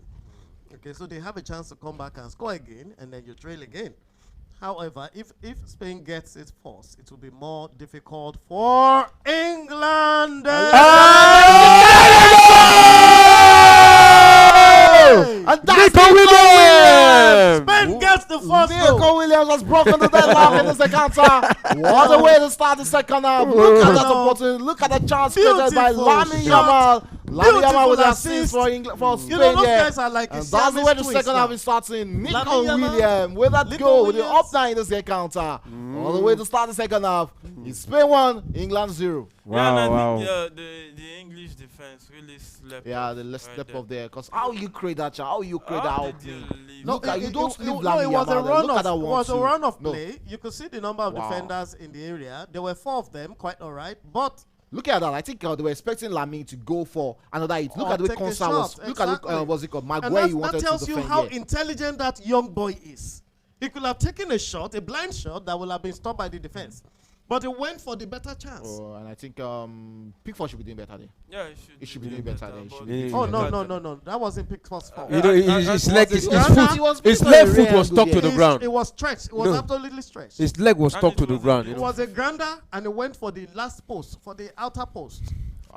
Okay, so they have a chance to come back and score again, and then you trail again. However, if Spain gets it first, it will be more difficult for England. And that's Nico Williams! Spain gets the first Nico goal. Williams has broken the deadlock in the second half. What a way to start the second half. Look at that opportunity. Look at the chance created by Lamine Yamal. Lamine Yamal with assist for England, for Spain. You know, those guys are like and that's the way the second half is starting. Nico Williams with that goal with the up 9 in the second counter. All the way to start the second half. It's Spain 1, England 0. Wow, Yeah, the English defense really slept. Yeah, the less step up there. Because how you create that chance? How you create that opening? Look at you don't leave no, Lamine it was a Yamal there. run Look at that of, it one was a two. run of No. play. You could see the number of defenders in the area. There were 4 of them, quite all right. But look at that. I think they were expecting Lamine to go for another hit. Look at the way take a Consa was. shot. Look at Exactly. what's it called? and Maguire wanted that to tells you defend how here. intelligent that young boy is. He could have taken a shot, a blind shot, that would have been stopped by the defense. But he went for the better chance. Oh, and I think Pickford should be doing better there. Yeah, He should be doing better there. He should but- be Oh, no. That wasn't Pickford's fault. You know, his leg, his Ghana- foot, his left foot was stuck to the It ground. was stretched. It was No. absolutely stretched. His leg was And stuck it to the was ground. a- You It know. was a grander, and it went for the last post, for the outer post.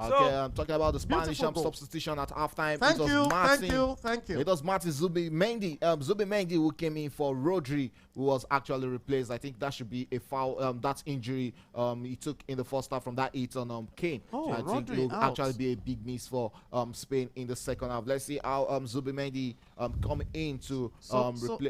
Okay, I'm talking about the Spanish Beautiful goal. substitution at halftime. Thank It was you, Martin. thank you. It was Martin Zubimendi who came in for Rodri, who was actually replaced. I think that should be a foul. That injury he took in the first half from that hit on Kane. Oh, I think Rodri it will out. actually be a big miss for Spain in the second half. Let's see how Zubimendi come in to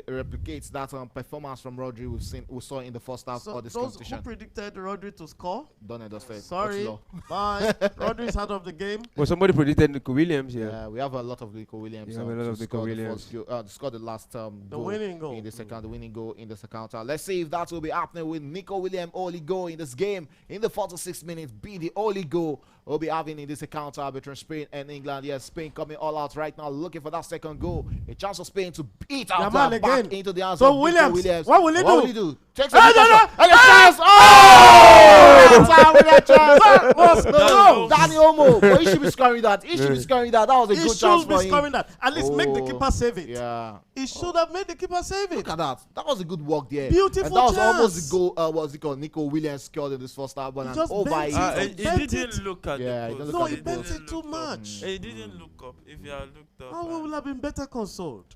replicate that performance from Rodri we saw in the first half So of this those competition. who predicted Rodri to score, Done and dusted. sorry, Watchalong. bye. Rodri's out of the game. Well, somebody predicted Nico Williams. Yeah. Yeah, we have a lot of Nico Williams. Yeah, we have a lot to of Nico score Williams. The first goal, score the last goal winning goal. in the second, the winning goal in the second half. Let's see if that will be happening with Nico Williams only goal in this game in the 46 minutes. Be the only goal we'll be having in this encounter between Spain and England. Yes, Spain coming all out right now, looking for that second goal. A chance for Spain to beat out Yamal that back again. into the hands So of Nico Williams, what will he do? Takes Hey, a no, no. and a chance. Oh! Time with that chance. That was the goal. Danny Olmo. But he should be scoring that. He should be scoring that. That was a He good chance should for be him. scoring that. At least make the Oh, keeper save it. Yeah. He should have made the keeper save it. Look at that. That was a good work there. Beautiful and that was almost chance. the goal. What's it called? Nico Williams scored in this first half, but He an just over bent it. it. He didn't look at Yeah, he the doesn't post. No, at he the bent post. it too much. He didn't look up. If he had looked up. Oh, we will have been better consoled.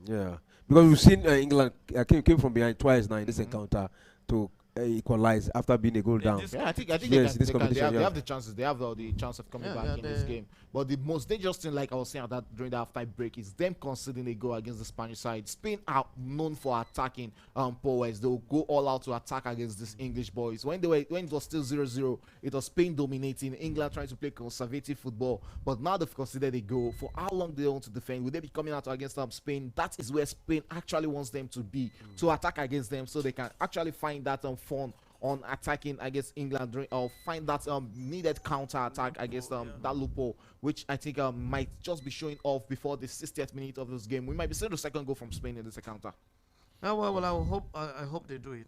Yeah. Because we've seen England came from behind twice now in this encounter to equalize after being a goal down. this Yeah, I think Yes, they, this can, they, competition, they yeah. have the chances. They have the chance of coming back in this game. But the most dangerous thing, like I was saying that during the halftime break, is them conceding a goal against the Spanish side. Spain are known for attacking powers. They will go all out to attack against these English boys. When it was still 0-0, it was Spain dominating, England trying to play conservative football. But now they've considered a goal. For how long they want to defend? Will they be coming out against Spain? That is where Spain actually wants them to be, to attack against them, so they can actually find that fun on attacking against England or find that needed counter attack against that loophole, which I think might just be showing off before the 60th minute of this game. We might be seeing the second goal from Spain in this encounter. Well, I hope they do it.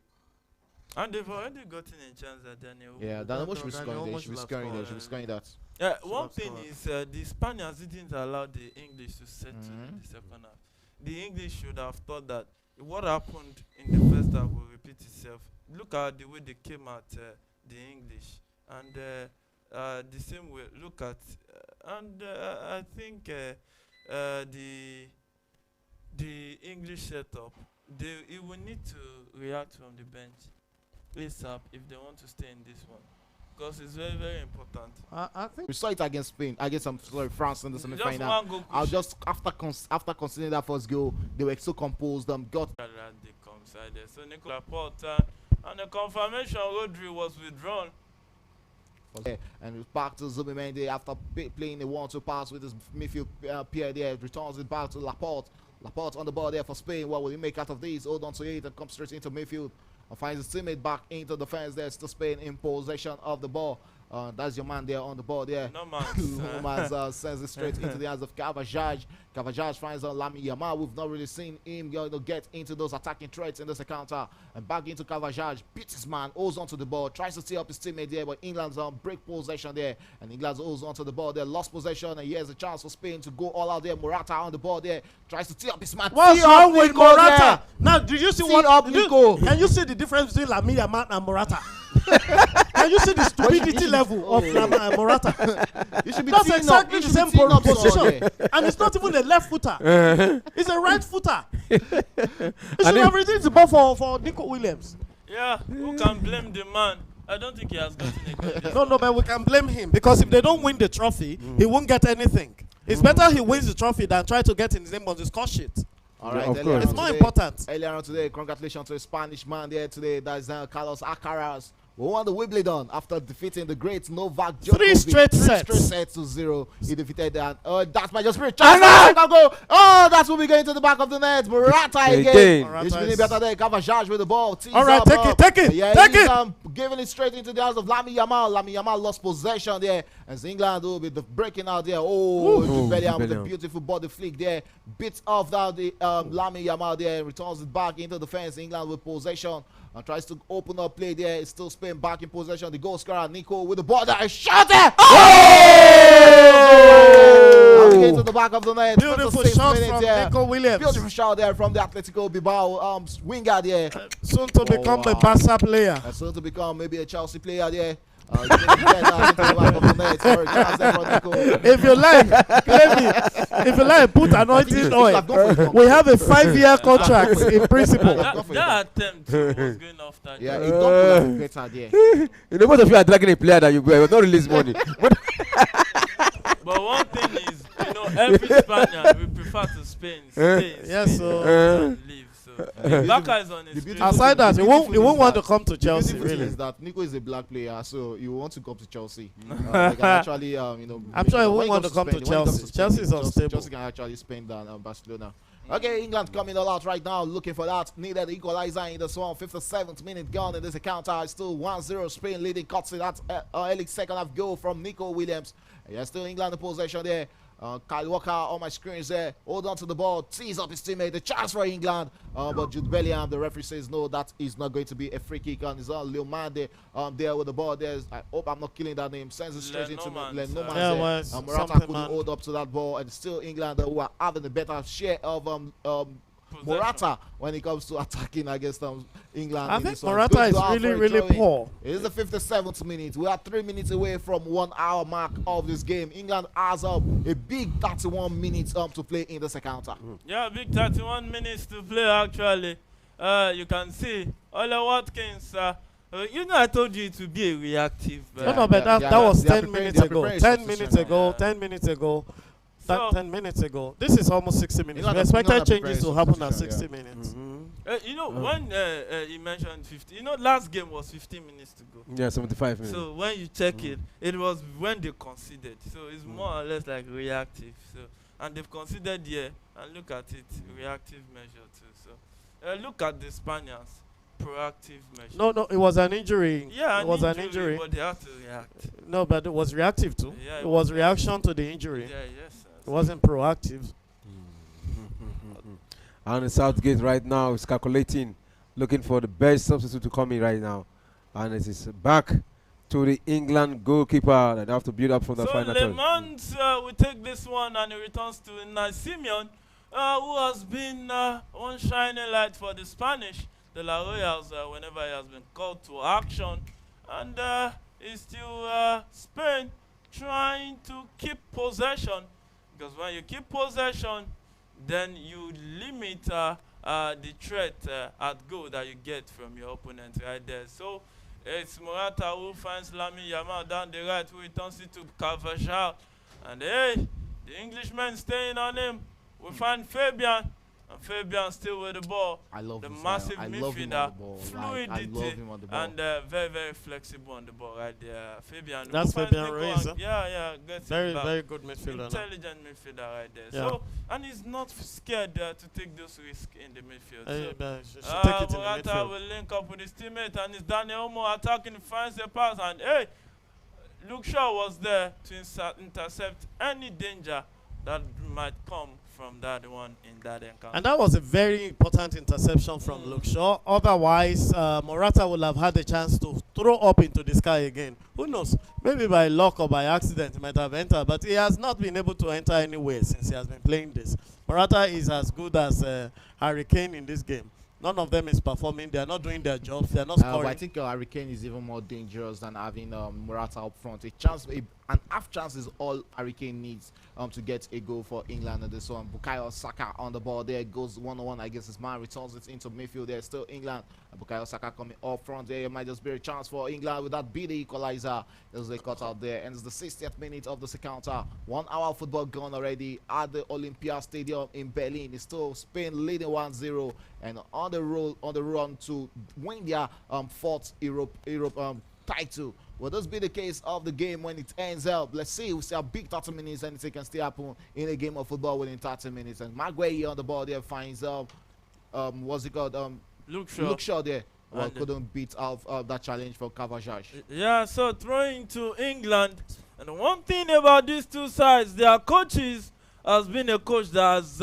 And they've already gotten a chance at Daniel. Yeah, No, Daniel should be Daniel scoring there. Olmo He should be should have scoring there. scored. He should be scoring that. Yeah, Should one have thing scored. is the Spaniards didn't allow the English to settle in the second half. The English should have thought that what happened in the first half will repeat itself. Look at the way they came at the English, and the same way. Look at I think the English setup. It will need to react from the bench ASAP if they want to stay in this one, because it's very, very important. I think We saw it against Spain, against France in the Just semi-final. one goal I'll push. just after considering that first goal, they were so composed. Got That they come side there. So Nicola Porter and the confirmation Rodri was withdrawn. and it's back to Zubimendi after playing a 1-2 pass with his midfield peer there. Returns it back to Laporte. Laporte on the ball there for Spain. What will he make out of these? Hold on to it and come straight into midfield. finds his teammate back into the fence there, still Spain in possession of the ball. That's your man there on the ball there. No man. No man sends it straight into the hands of Cavajaj. Cavajaj finds Lami Yamal. We've not really seen him get into those attacking threats in this encounter. And back into Cavajaj. Beats his man. Holds onto the ball. Tries to tee up his teammate there. But England's break possession there. And England holds onto the ball there. Lost possession. And here's a chance for Spain to go all out there. Morata on the ball there. Tries to tee up his man. What's wrong with Morata? Now, did you see what up, Nico? Can you see the difference between Lamine Yamal and Morata? Can you see the stupidity level of Morata? You should be That's exactly the same position. Okay. And it's not even a left footer. It's a right footer. It should have released the ball for Nico Williams. Yeah, who can blame the man? I don't think he has gotten a goal. No, but we can blame him because if they don't win the trophy, he won't get anything. It's better he wins the trophy than try to get his name on the score sheet. All right, of course. It's more important. Earlier on today, congratulations to a Spanish man there today. That is Carlos Alcaraz. We won the Wimbledon after defeating the great Novak Djokovic. Three straight sets to 0. He defeated that. That's my just spirit. Oh, that's when we go into the back of the net. Morata again. It's really better there. Cavajaj with the ball. All right, take it. Yeah, take it. Giving it straight into the hands of Lami Yamal. Lami Yamal lost possession there. As England will be breaking out there. Oh, Bellingham with a beautiful body flick there. Bits off down the Lami Yamal there. Returns it back into the fence. England with possession. And tries to open up play there. It's still Spain back in possession. The goal scorer, Nico, with the ball that is shot there. Oh! Into the back of the net. Beautiful shot from Nico Williams. Beautiful shot there from the Atletico Bilbao winger there. Soon to become a Barca player. Soon to become maybe a Chelsea player there. If you like, put anointing oil. We have a 5-year contract in principle. That attempt was going off that. Yeah, it don't better there. You know, most of you are dragging a player that you not release money. But one thing is, every Spaniard we prefer to Spain. Yes, so leave. Baka is on his aside that, he won't want to come to Chelsea. Really, is that Nico is a black player, so you want to come to Chelsea. Actually, I'm sure he won't want to come to Chelsea. Chelsea is unstable. Chelsea can actually spend than Barcelona. Okay, England coming all out right now, looking for that. Needed the equalizer in this one. 57th minute gone in this encounter. Still 1-0 Spain leading. Cuts it. That's early second half goal from Nico Williams. Yeah, still England in possession there. Kyle Walker on my screens there. Hold on to the ball. Tees up his teammate. The chance for England. But Jude Bellingham, the referee says no, that is not going to be a free kick. And his little man there with the ball there. I hope I'm not killing that name. Sends it straight into Lenormand. Morata couldn't hold up to that ball. And still England who are having a better share of Morata when it comes to attacking against England. I think Morata is really poor. It is the 57th minute. We are 3 minutes away from 1 hour mark of this game. England has a big 31 minutes to play in this encounter. Yeah, big 31 minutes to play actually. You can see Ole Watkins. I told you to be a reactive. No, but that was 10 minutes ago. 10 minutes ago. 10 minutes ago. 10 minutes ago. This is almost 60 minutes. We expected changes to happen at 60 minutes. When you mentioned 50, last game was 15 minutes to go. Yeah, 75 minutes. So when you check it was when they conceded. So it's more or less like reactive. So and they've conceded here, and look at it, reactive measure too. So look at the Spaniards, proactive measure. No, it was an injury. Yeah, it was an injury. But they had to react. No, but it was reactive too. Yeah, it was reaction to the injury. Yeah, yes. It wasn't proactive. And Southgate right now is calculating, looking for the best substitute to come in right now. And it is back to the England goalkeeper that have to build up from the final. So Le Mans will take this one and it returns to Simeon, who has been one shining light for the Spanish, the La Royals, whenever he has been called to action. And it's still Spain trying to keep possession. Because when you keep possession, then you limit the threat at goal that you get from your opponent right there. So it's Morata who finds Lamine Yamal down the right, who returns it to Carvajal. And hey, the Englishman staying on him. We find Fabian. And Fabian still with the ball. I love The this massive guy. I love him on midfielder, the ball. Like, fluidity, I love him on the ball. and very, very flexible on the ball right there. Fabian. who That's finds Fabian Nico Ruiz, and- huh? Yeah, gets Very, it back. very good midfielder. Now. Intelligent midfielder right there. Yeah. So, and he's not scared to take those risks in the midfield. Hey, So, man, should take it in the Morata midfield. will link up with his teammate, and it's Daniel Olmo attacking, finds the pass, and hey, Luke Shaw was there to intercept any danger that might come from that one in that encounter. And that was a very important interception from Luke Shaw. Otherwise, Morata would have had a chance to throw up into the sky again. Who knows? Maybe by luck or by accident he might have entered, but he has not been able to enter anywhere since he has been playing this. Morata is as good as Harry Kane in this game. None of them is performing. They are not doing their jobs. They are not But scoring. I think Harry Kane is even more dangerous than having Morata up front. An half chance is all Harry Kane needs to get a goal for England in this one. Bukayo Saka on the ball there, goes 1-on-1 against his man, returns it into midfield. There's still England. Bukayo Saka coming up front there. It might just be a chance for England with that BD equalizer. There's a cut out there, and it's the 60th minute of the encounter. 1 hour football gone already at the Olympia Stadium in Berlin. It's still Spain leading 1-0 and on the run to win their fourth Europe title. Will this be the case of the game when it ends up? Let's see. We see a big 30 minutes, and it can still happen in a game of football within 30 minutes. And Maguire on the ball there finds what's it called? Luke Shaw. Luke Shaw there. Well, And couldn't beat out that challenge for Cavajaj. Yeah, so throwing to England. And one thing about these two sides, their coaches has been a coach that has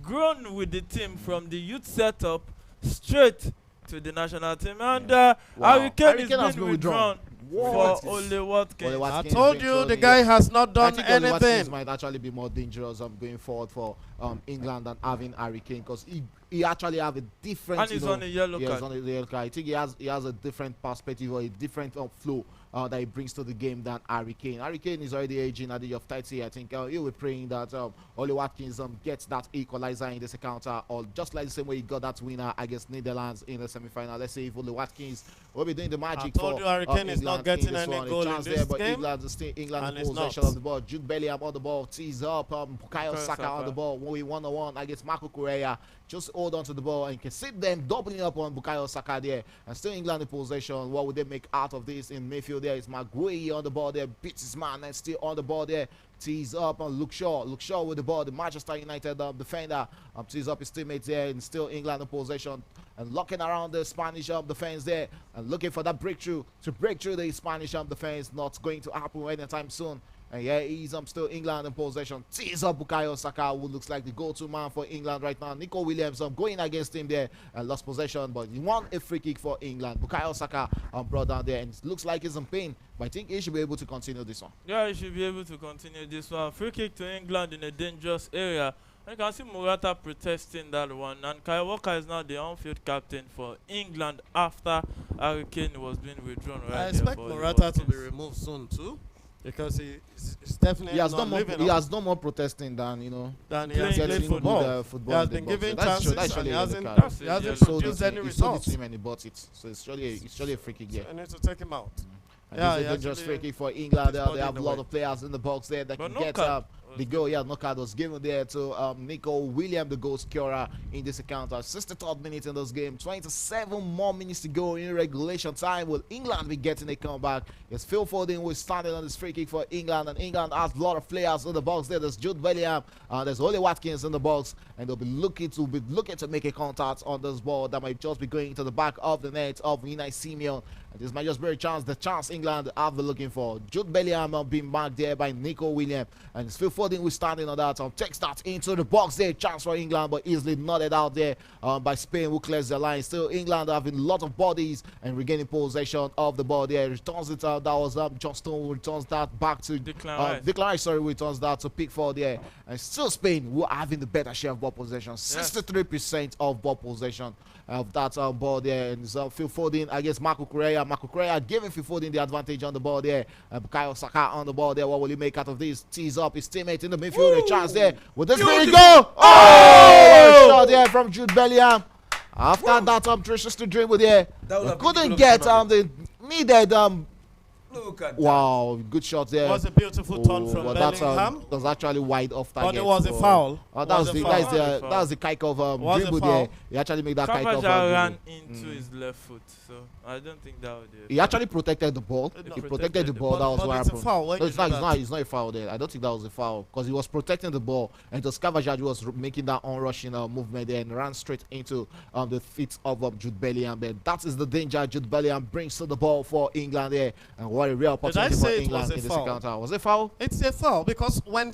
grown with the team from the youth setup straight to the national team. And Harry Kane has been withdrawn for Ole Watkins. Ole I Watkins told being you shown the here. guy has not I done think Ole Watkins anything. might actually be more dangerous going forward for England than having Harry Kane, because he actually have a different. And he's on a yellow yeah, card. he's on a yellow card. I think he has a different perspective or a different flow that he brings to the game than Harry Kane. Harry Kane is already aging at the age of 30. I think he'll be praying that Ole Watkins gets that equalizer in this encounter, or just like the same way he got that winner against Netherlands in the semi-final. Let's see if Ole Watkins will be doing the magic. I told for you Harry Kane is not England getting this any one. A goal in chance this there, but game, England is still and in it's possession not. of the ball. Jude Bellingham on the ball, tees up. Bukayo Saka on the ball. When we 1-on-1 against Marco Correa, just hold on to the ball and you can see them doubling up on Bukayo Saka there, and still England in possession. What would they make out of this in midfield? There is Maguire on the ball there, beats his man, and still on the ball there. Tees up on Luke Shaw with the ball, the Manchester United defender tees up his teammates there, and still England in possession and looking around the Spanish defense there and looking for that breakthrough to break through the Spanish defense. Not going to happen anytime soon. And yeah, he's still England in possession. Tees up Bukayo Saka, who looks like the go-to man for England right now. Nico Williams going against him there and lost possession, but he won a free kick for England. Bukayo Saka brought down there, and it looks like he's in pain, but I think he should be able to continue this one. Yeah, he should be able to continue this one. Free kick to England in a dangerous area. You can see Morata protesting that one. And Kyle Walker is now the on-field captain for England after Harry Kane was being withdrawn. Right, I there expect for Ole Morata to be Watkins. removed soon too, because he's definitely He has not done more. living He up has done more protesting than than he Playing has good played getting football. good, football. He has in the been box. given That's chances that's and surely he a yellow hasn't, card. That's he a hasn't yellow He sold produced it, any he sold it results. to him and he bought it. So it's surely a free kick there. I need to take him out. And Yeah, this is he a dangerous actually free kick for England. his They body have in a the lot way. of players in the box there that But can no get card. the goal. Yeah, no card was given there to Nico Williams, the goal scorer in this encounter. 63rd minute in this game. 27 more minutes to go in regulation time. Will England be getting a comeback? It's Phil Foden who is standing on this free kick for England, and England has a lot of players in the box there. There's Jude Bellingham, there's Ole Watkins in the box, and they'll be looking to make a contact on this ball that might just be going to the back of the net of Unai Simeon. And this might just be the chance England have been looking for. Jude Bellingham being marked there by Nico Williams, and it's Phil Foden who's standing on that. Takes that into the box there. Chance for England, but easily nodded out there by Spain, who clears the line. Still England having a lot of bodies and regaining possession of the ball there. Returns it out. That was John Stone who returns that back to Declan Rice. Sorry, returns that to Pickford there. And still Spain who are having the better share of ball possession. 63% of ball possession of that ball there. And Phil Foden against Marco Correa. Marco Correa giving Phil Foden the advantage on the ball there. Bukayo Saka on the ball there. What will he make out of this? Tees up his teammate in the midfield. A chance there. With this really go. Oh! Shot there from Jude Bellingham. After that, Tracious to dribble there. That would They have been the couldn't goal of get the tournament. the needed Look at Wow, good shot there. It was a beautiful turn from but Bellingham. that was actually wide off target. But it was a foul. That was foul. that was the kike of Was a dribble foul. there. He actually made that kike of Carvajal ran dribble. into his left foot, so I don't think that would do it. He actually protected the ball. No. He protected the ball. That was But what it's a happened. foul when No, you it's do not. that. It's not a foul there. I don't think that was a foul because he was protecting the ball, and it was Carvajal who was making that onrushing movement there and ran straight into the feet of Jude Bellingham. There, that is the danger Jude Bellingham brings to the ball for England there, and what a real opportunity for say it England was a in this foul? encounter. Was it foul? It's a foul because when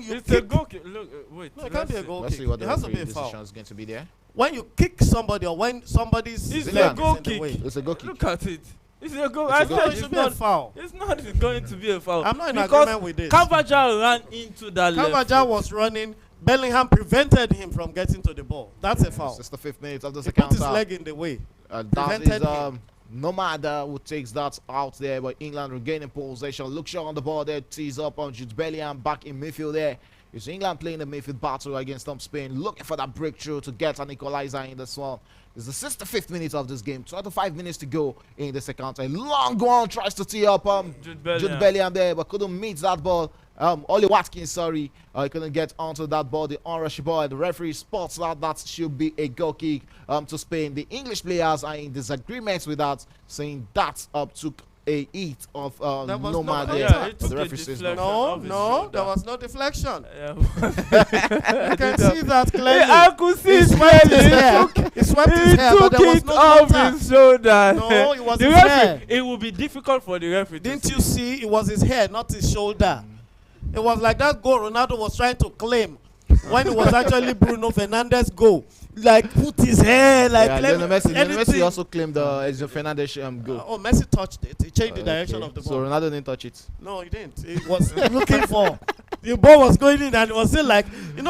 you It's a kick, goal kick. Look, wait. no, it can't be a let's goal Let's kick. see what It the has to be referee a foul. decision is going to be there. When you kick somebody or when somebody's It's leg a goal is in the kick. way. It's a goal see. kick. Look at it. It's a goal. It's I a goal said No, it it's should be a not. foul. It's not going to be a foul. I'm not in because agreement with this. Carvajal ran into that left Carvajal foot. was running. Bellingham prevented him from getting to the ball. That's a foul. It's the 5th minute of this He put his encounter. leg in the way. That Prevented is him. Nomada who takes that out there, but England regaining possession. Look shot on the ball there, tees up on Jude Bellingham back in midfield there. It's England playing the midfield battle against Spain, looking for that breakthrough to get an equalizer in this one. It's the 65th minute of this game, 25 minutes to go in the second time. Long one tries to tee up Jude Jude Bellingham there, but couldn't meet that ball. Ollie Watkins, sorry, he couldn't get onto that ball, the onrush ball. The referee spots that should be a goal kick to Spain. The English players are in disagreement with that, saying that took a hit of That was Nomad no there. Yeah, it But took the a referee says deflection. no. No, of his no, shoulder. there was no deflection. Yeah. You can see that clearly. I could see He it swept his clearly. hair. He swept his hair, but there was it no off contact. his shoulder. No, it was the his referee. hair. It would be difficult for the referee. Didn't to you see? It was his hair, not his shoulder. It was like that goal Ronaldo was trying to claim when it was actually Bruno Fernandes' goal. Like put his hair, like Yeah, claim Lionel Messi anything. also claimed the Enzo Fernandes goal. Oh, Messi touched it. He changed the direction Okay. of the So ball. Ronaldo didn't touch it. No, he didn't. He was looking for. The ball was going in and it was still like,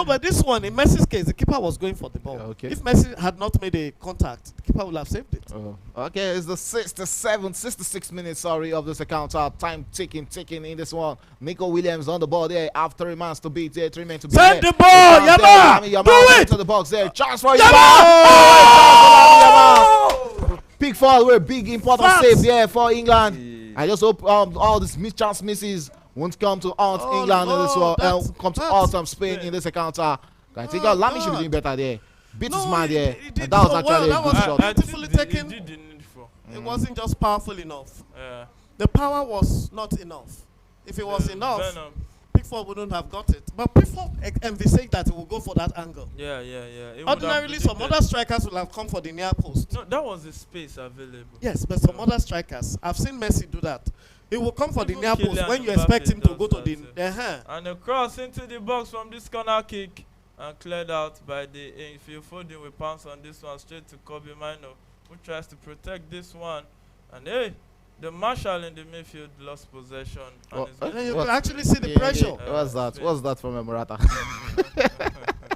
but this one, in Messi's case, the keeper was going for the ball. Okay. If Messi had not made a contact, the keeper would have saved it. Okay, it's the 66 minutes, of this encounter. Time ticking in this one. Nico Williams on the ball there. Have 3 men to beat there. 3 men to beat Send there. the ball, Yama! Do Do it! to the box there. Chance for Yama! Yama! Big foul, we're big important Fast. save there for England. I just hope all these chance misses won't come to haunt Oh, England in this no, one. Come to haunt Spain yeah. in this encounter. I think Oh, Lamy should be God. doing better there. Beat his No, man he- there. he did And that was so actually well. a That good was shot. beautifully taken. He did the needful. It wasn't just powerful enough. Yeah. The power was not enough. If it was enough, Venom. Pickford wouldn't have got it. But Pickford envisaged that he would go for that angle. Yeah. It would have Ordinarily, some predicted- other strikers will have come for the near post. No, that was the space available. Yes, but some other strikers, I've seen Messi do that. He will come for the Even near post Kylian when you Mbappe expect him to does go to that the. too. And a cross into the box from this corner kick and cleared out by the Phil Foden. We pounce on this one straight to Kobe Mino, who tries to protect this one. And hey, the Marshall in the midfield lost possession. And it's And going you to- can actually see the pressure. What's that? What's that from Morata?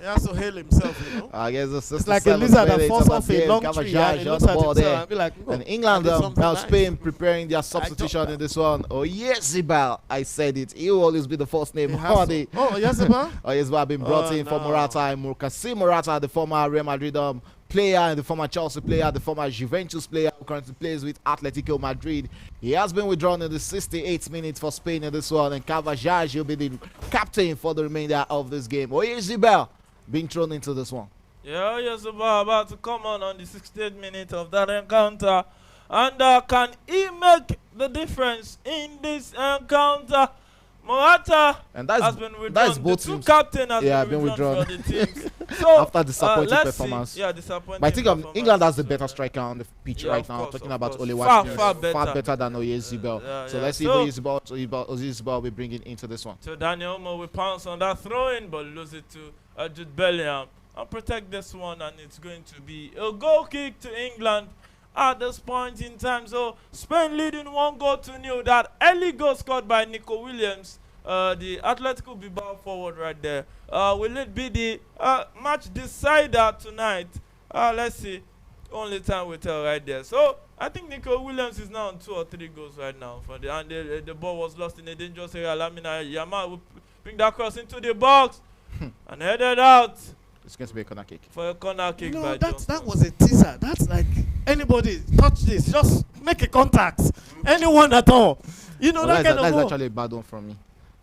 He has to hail himself, I guess It's like a lizard that falls off a long tree and he looks at himself and be like, And England, I did something now nice. Spain preparing their substitution in this one. Oh yes, Zibal, I said it. He will always be the first name He has on to. the. Oh, yes, Eba? Oh yes, but been brought Oh, in for no. Morata and Murkasi Morata, the former Real Madrid player and the former Chelsea player, the former Juventus player who currently plays with Atletico Madrid. He has been withdrawn in the 68th minute for Spain in this one, and Carvajal will be the captain for the remainder of this game. Oh yes, Zibal being thrown into this one. Yeah, yes, about to come on the 68th minute of that encounter. And can he make the difference in this encounter? Morata And has been withdrawn. that's both the two teams. captain has Yeah, been been withdrawn withdrawn. for the teams. So After disappointing let's performance. See. Yeah, disappointing. But I think performance. England has the better striker on the pitch Yeah, right of now. course, Talking of about course. Ole Far, Watkins. far Far better. better than Oyezabel. Yeah, So yeah. let's see So- what Oyezabel will be bringing into this one. So Daniel Mo will pounce on that throw-in, but lose it to Jude Bellingham. And protect this one, and it's going to be a goal kick to England at this point in time. So Spain leading 1-0. That early goal scored by Nico Williams. The Atletico Bilbao forward right there. Will it be the match decider tonight? Let's see. Only time will tell right there. So I think Nico Williams is now on 2 or 3 goals right now. And the ball was lost in a dangerous area. Lamina Yamal will bring that cross into the box and headed out. It's going to be a corner kick. For a corner kick by that Johnston. was a teaser. That's like anybody touch this, just make a contact. Anyone at all. Well, that kind of that's ball. actually a bad one from me.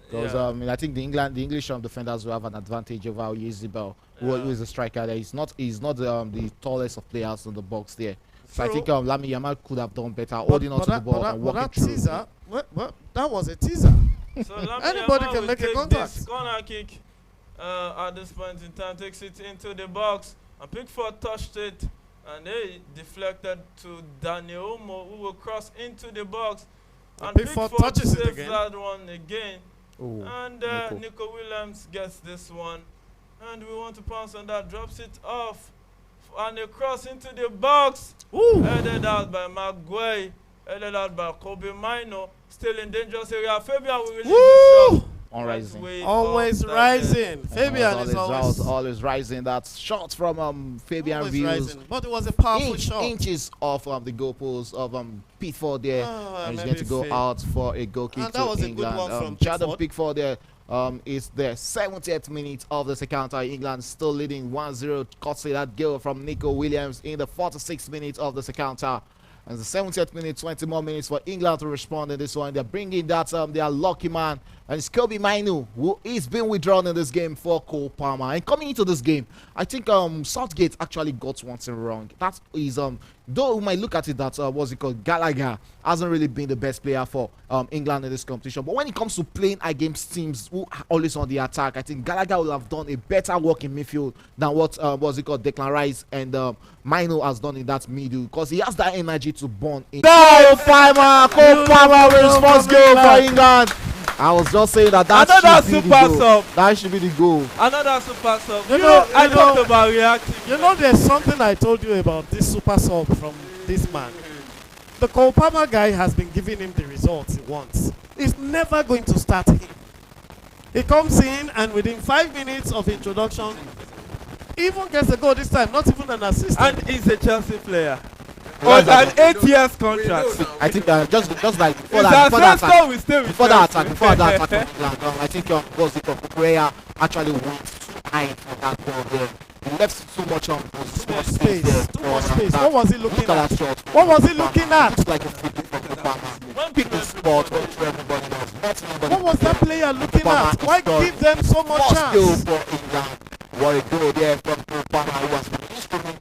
Because Yeah. I think the English defenders will have an advantage over Yezebel, who is a striker there. He's not the tallest of players in the box there. So I True. think Lami Yamal could have done better holding on to the ball and but walking that through. teaser, that was a teaser. So Lamine Anybody Yamal can will make a take contact. this corner kick at this point in time, takes it into the box, and Pickford touched it, and they deflected to Daniel Olmo, who will cross into the box, and Pickford touches it saves again. that one again, Oh, and Nico. Nico Williams gets this one, and we want to pounce on that, drops it off, and a cross into the box, headed out by Maguire, headed out by Kobe Mino, still in dangerous area. Fabian will release this shot. On rising. Way Always off that rising. Fabian is always rising. That shot from Fabian always Views. rising. But it was a powerful shot. Inches off the goalpost of Pickford there. And he's going to go maybe out for a goal kick And to that was a good England. one from Chadon Pickford. Pickford there is the 70th minute of the second half. England still leading 1-0. Courtesy that goal from Nico Williams in the 46th minute of the second half. And the 70th minute, 20 more minutes for England to respond in this one. They're bringing that their lucky man, and it's Kobe Mainu, who is being withdrawn in this game for Cole Palmer. And coming into this game, I think Southgate actually got one thing wrong. That is though we might look at it that what's it called, Gallagher hasn't really been the best player for England in this competition. But when it comes to playing against teams who are always on the attack, I think Gallagher will have done a better work in midfield than what was it called, Declan Rice and Mino has done in that middle, because he has that energy to burn in. Cole Palmer with his first goal for England. I was just saying that Another should be super the goal. sub. That should be the goal. Another super sub. I Talked know, about reacting. there's something I told you about this super sub from this man. The Cole Palmer guy has been giving him the results he wants. He's never going to start him. He comes in and within 5 minutes of introduction, even gets a goal this time, not even an assist. And he's a Chelsea player. Well, On that's an 8 years contract. I think just like before His that ancestor attack, will stay with before that Chelsea. attack from England, I think was it Kukurea actually went too high for that ball there. He left too much on Too much space. Too much space. What was he looking Look at at? that shot. What was he looking at? Looks like a free kick from Obama. Pick the spot, went to everybody else. Not anybody. What was that player looking Obama at? Why scored. give them so much First goal chance? for England. What a goal there from Obama, who was an instrumental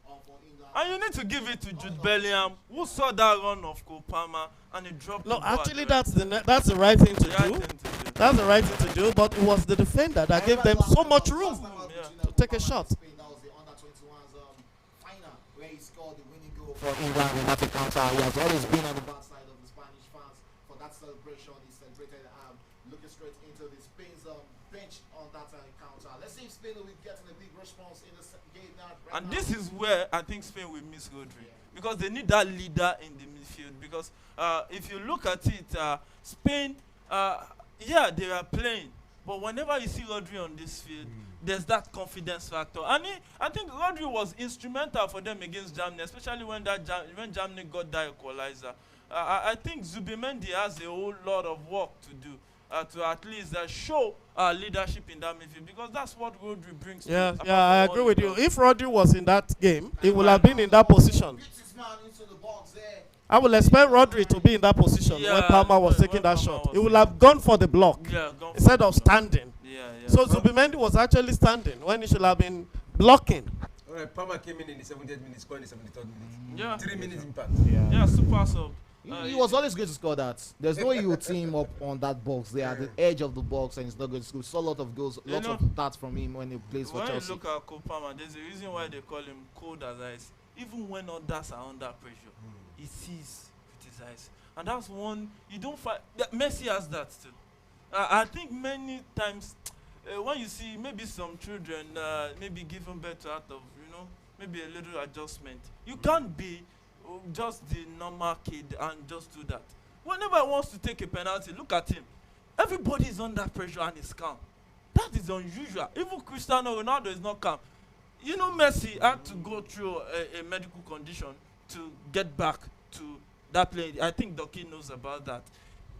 for England. And you need to give it to Jude Bellingham, who saw that run of Cole Palmer and he dropped No, the ball. actually, that's the right thing to the right do. thing to do. That's the right thing to do. But it was the defender that gave them so much room Yeah. to take a shot. That was the under-21s final where he scored the winning goal for England in that encounter. He has always been on the bad side of the Spanish fans for that celebration. He celebrated looking straight into the Spain's bench on that encounter. Let's see if Spain will be getting a big response in the game now. And this is where I think Spain will miss Rodri, because they need that leader in the midfield. Because if you look at it, Spain, yeah, they are playing, but whenever you see Rodri on this field, there's that confidence factor. And I think Rodri was instrumental for them against Germany, especially when Germany got that equalizer. I think Zubimendi has a whole lot of work to do to at least show leadership in that midfield, because that's what Rodri brings. Yeah, to, yeah, I agree with you. If Rodri was in that game, he would have been in that position. Beats his man into the box there. I would expect Rodri to be in that position when Palmer was taking that shot. He would have gone for the block instead of standing. Yeah. So Zubimendi was actually standing when he should have been blocking. All right, Palmer came in the 70th minute, scored in the 73rd minute. Yeah. 3 minutes impact. Yeah, super sub. He was always going to score that. There's no way you would team up on that box there at the edge of the box, and he's not going to score. Saw a lot of goals, lots of darts from him when he plays for When Chelsea. you look at Cole Palmer, there's a reason why they call him cold as ice. Even when others are under pressure, he sees with his eyes. And that's one you don't find. Messi has that too. I think many times when you see maybe some children maybe given birth out of, maybe a little adjustment, you can't be just the normal kid and just do that. Whenever he wants to take a penalty, look at him. Everybody is under pressure and he's calm. That is unusual. Even Cristiano Ronaldo is not calm. Messi had to go through a medical condition to get back to that play. I think Doki knows about that.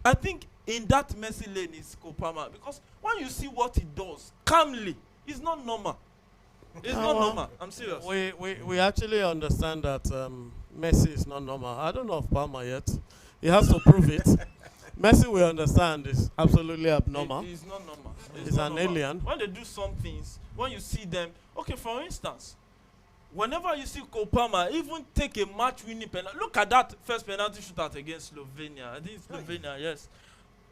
I think in that Messi lane is Cole Palmer, because when you see what he does calmly, it's not normal. It's Ah, not well, normal. I'm serious. We actually understand that Messi is not normal. I don't know of Palmer yet. He has to prove it. Messi, we understand, is absolutely abnormal. It's not normal. He's not an normal. alien. When they do some things, when you see them, okay, for instance, whenever you see Kopama even take a match-winning penalty, look at that first penalty shootout against Slovenia. I think Slovenia, yes.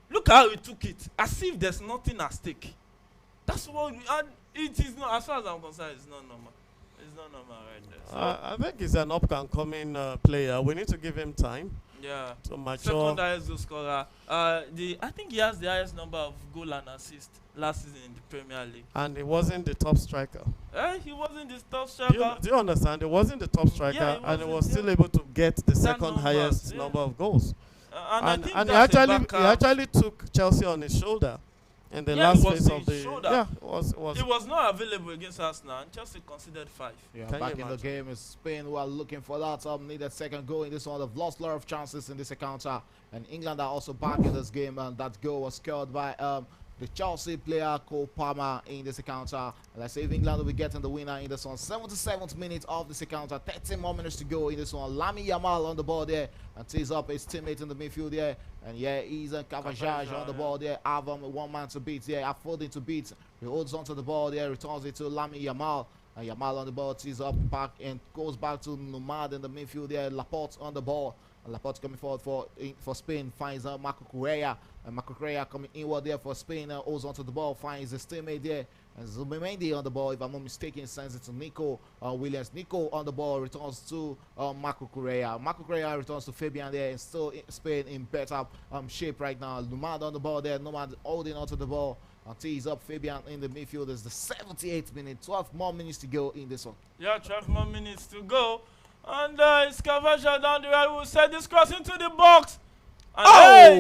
Look how he took it, as if there's nothing at stake. That's what, and it is not, as far as I'm concerned, it's not normal. It's not normal right there. So, I think he's an up-and-coming player. We need to give him time yeah. to mature. Second highest goal scorer. I think he has the highest number of goal and assist last season in the Premier League. And he wasn't the top striker. He wasn't the top Do striker. you understand? He wasn't the top striker, Yeah, he and he wasn't, was still yeah. able to get the second numbers, highest yeah. number of goals. And I think And he that's a actually backup. took Chelsea on his shoulder in the Yeah, last it was phase of his the shoulder. yeah. It was He was not available against Arsenal, and Chelsea considered 5. Yeah, Can back you in the imagine? game is Spain who are looking for that needed second goal in this one. They've lost a lot of chances in this encounter, and England are also back in this game, and that goal was scored by the Chelsea player Cole Palmer in this encounter. And I say England will be getting the winner in this one. 77th minute of this encounter, 13 more minutes to go in this one. Lami Yamal on the ball there and tees up his teammate in the midfield there. And yeah, he's a Cavajaj on the ball there. Avon with one man to beat. Yeah, Afodin to beat. He holds onto the ball there, returns it to Lami Yamal. And Yamal on the ball, tees up back and goes back to Nomad in the midfield there. Laporte on the ball. And Laporte coming forward for Spain, finds Marco Correa. And Marco Correa coming inward there for Spain, holds onto the ball, finds his teammate there. And Zubimendi on the ball, if I'm not mistaken, sends it to Nico Williams. Nico on the ball, returns to Marco Correa. Marco Correa returns to Fabian there, and still Spain in better shape right now. Nomad on the ball there, Nomad holding onto the ball. And tees up Fabian in the midfield. It's the 78th minute, 12 more minutes to go in this one. Yeah, 12 more minutes to go. And it's Cavaja down the right who set this cross into the box. And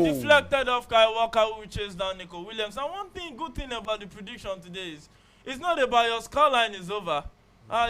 hey, deflected off Kai Walker who chased down Nico Williams. And one good thing about the prediction today is it's not about your scoreline is over.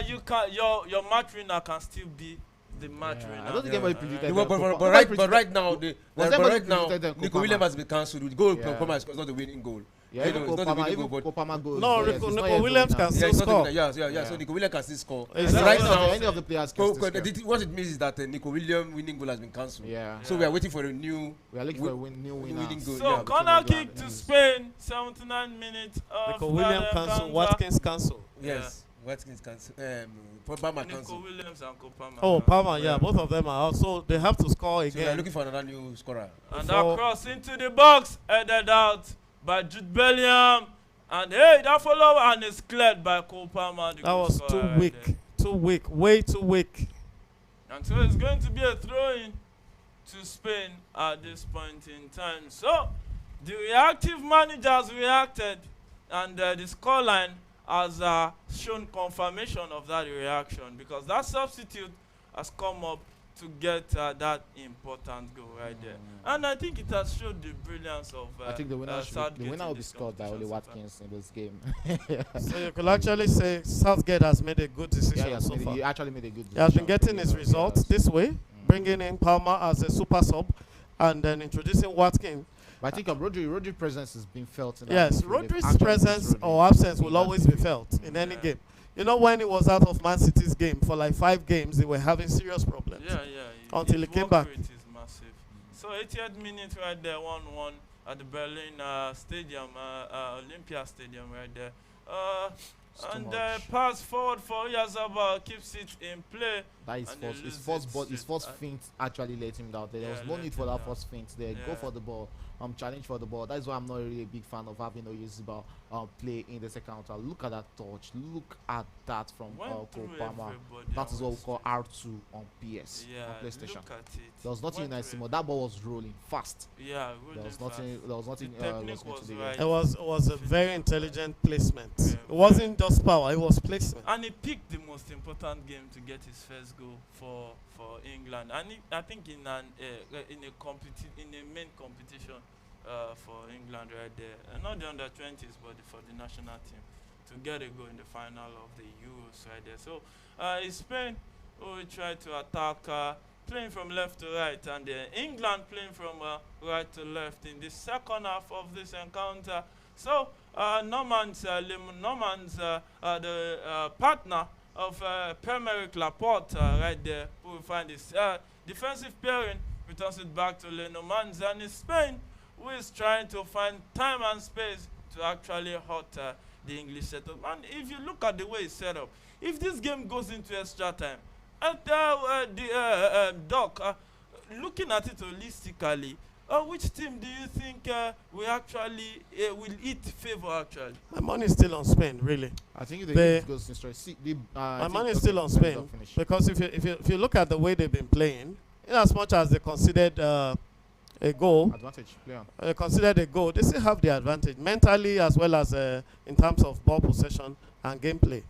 You can your match winner can still be the match winner. I don't think anybody predicted But right now, Nico Williams has been cancelled. The goal Kopama is not the winning goal. Yeah, You know, it's not the winning goal, but Kopama goes. No, yes, it's Nico not yet Williams going can now. yeah, still it's not the score. winner. Yeah. So Nico Williams can still score. It's So not- right Any now, of the players can still score. what it means is that Nico Williams winning goal has been cancelled. Yeah. So we are waiting for a new We are looking for a new winner. winning goal. So Yeah, corner between kick England to and- Spain, 79 minutes of Nico Williams cancel, Watkins cancel. yes. Watkins cancel. Palmer Nico cancel. Williams and Kopama. Oh, Palmer, yeah, both of them are out. So they have to score So we are again. looking for another new scorer. And before- that cross into the box, headed out by Jude Bellingham. And hey, that follow and is cleared by Cole Palmer. That was too weak, way too weak. And so it's going to be a throw-in to Spain at this point in time. So the reactive managers reacted, and the scoreline has shown confirmation of that reaction, because that substitute has come up to get that important goal right there. And I think it has showed the brilliance of I think the winner Southgate will in be this scored by Oli competition so far. Watkins in this game. So you could actually say Southgate has made a good decision Yeah, so far. he actually made a good He has been decision. getting his results this way, bringing in Palmer as a super sub, and then introducing Watkins. But I think Rodri's presence has been felt in that Yes, midfield. They've Rodri's actually presence missed Rodri or absence in will that always be midfield. felt in any Yeah. game. You know, when he was out of Man City's game for like 5 games, they were having serious problems. Yeah. Until his he came work back. rate is massive. So 80th minute right there, 1-1 at the Berlin Stadium, Olympia Stadium right there. It's too And much. pass forward for Yazaba, keeps it in play. That is and they his lose first it ball, his straight. first feint actually let him down. There Yeah, was no let need for him that down. first feint there. Go Yeah. for the ball. Challenge for the ball. That's why I'm not really a big fan of having Oyeziba play in the second counter. Look at that touch. Look at that from Went Cole through Palmer. everybody That is and what we went call straight. R2 on PS Yeah, on PlayStation. look at it. There was nothing Went nice through anymore. That ball was rolling fast. Yeah, There really was fast. nothing. There was nothing. The technique meant to was be right. It was a very intelligent placement. Yeah. It wasn't just power, it was placement. And he picked the most important game to get his first goal for England. And I think in a main competition for England right there, not the under-20s, but for the national team, to get a goal in the final of the Euros right there. So it's Spain who will try to attack, playing from left to right, and England playing from right to left in the second half of this encounter. So the partner of Permeric Laporte right there, who we find his defensive pairing, returns it back to Lenormand, and it's Spain who is trying to find time and space to actually hurt the English setup. And if you look at the way it's set up, if this game goes into extra time, Doc, looking at it holistically, which team do you think will actually will eat favor actually? My money is still on Spain, really. I think They- it goes straight. See, My money is still on Spain because if you look at the way they've been playing, in as much as they considered a goal, Advantage, play on. considered a goal, they still have the advantage mentally as well as in terms of ball possession and gameplay.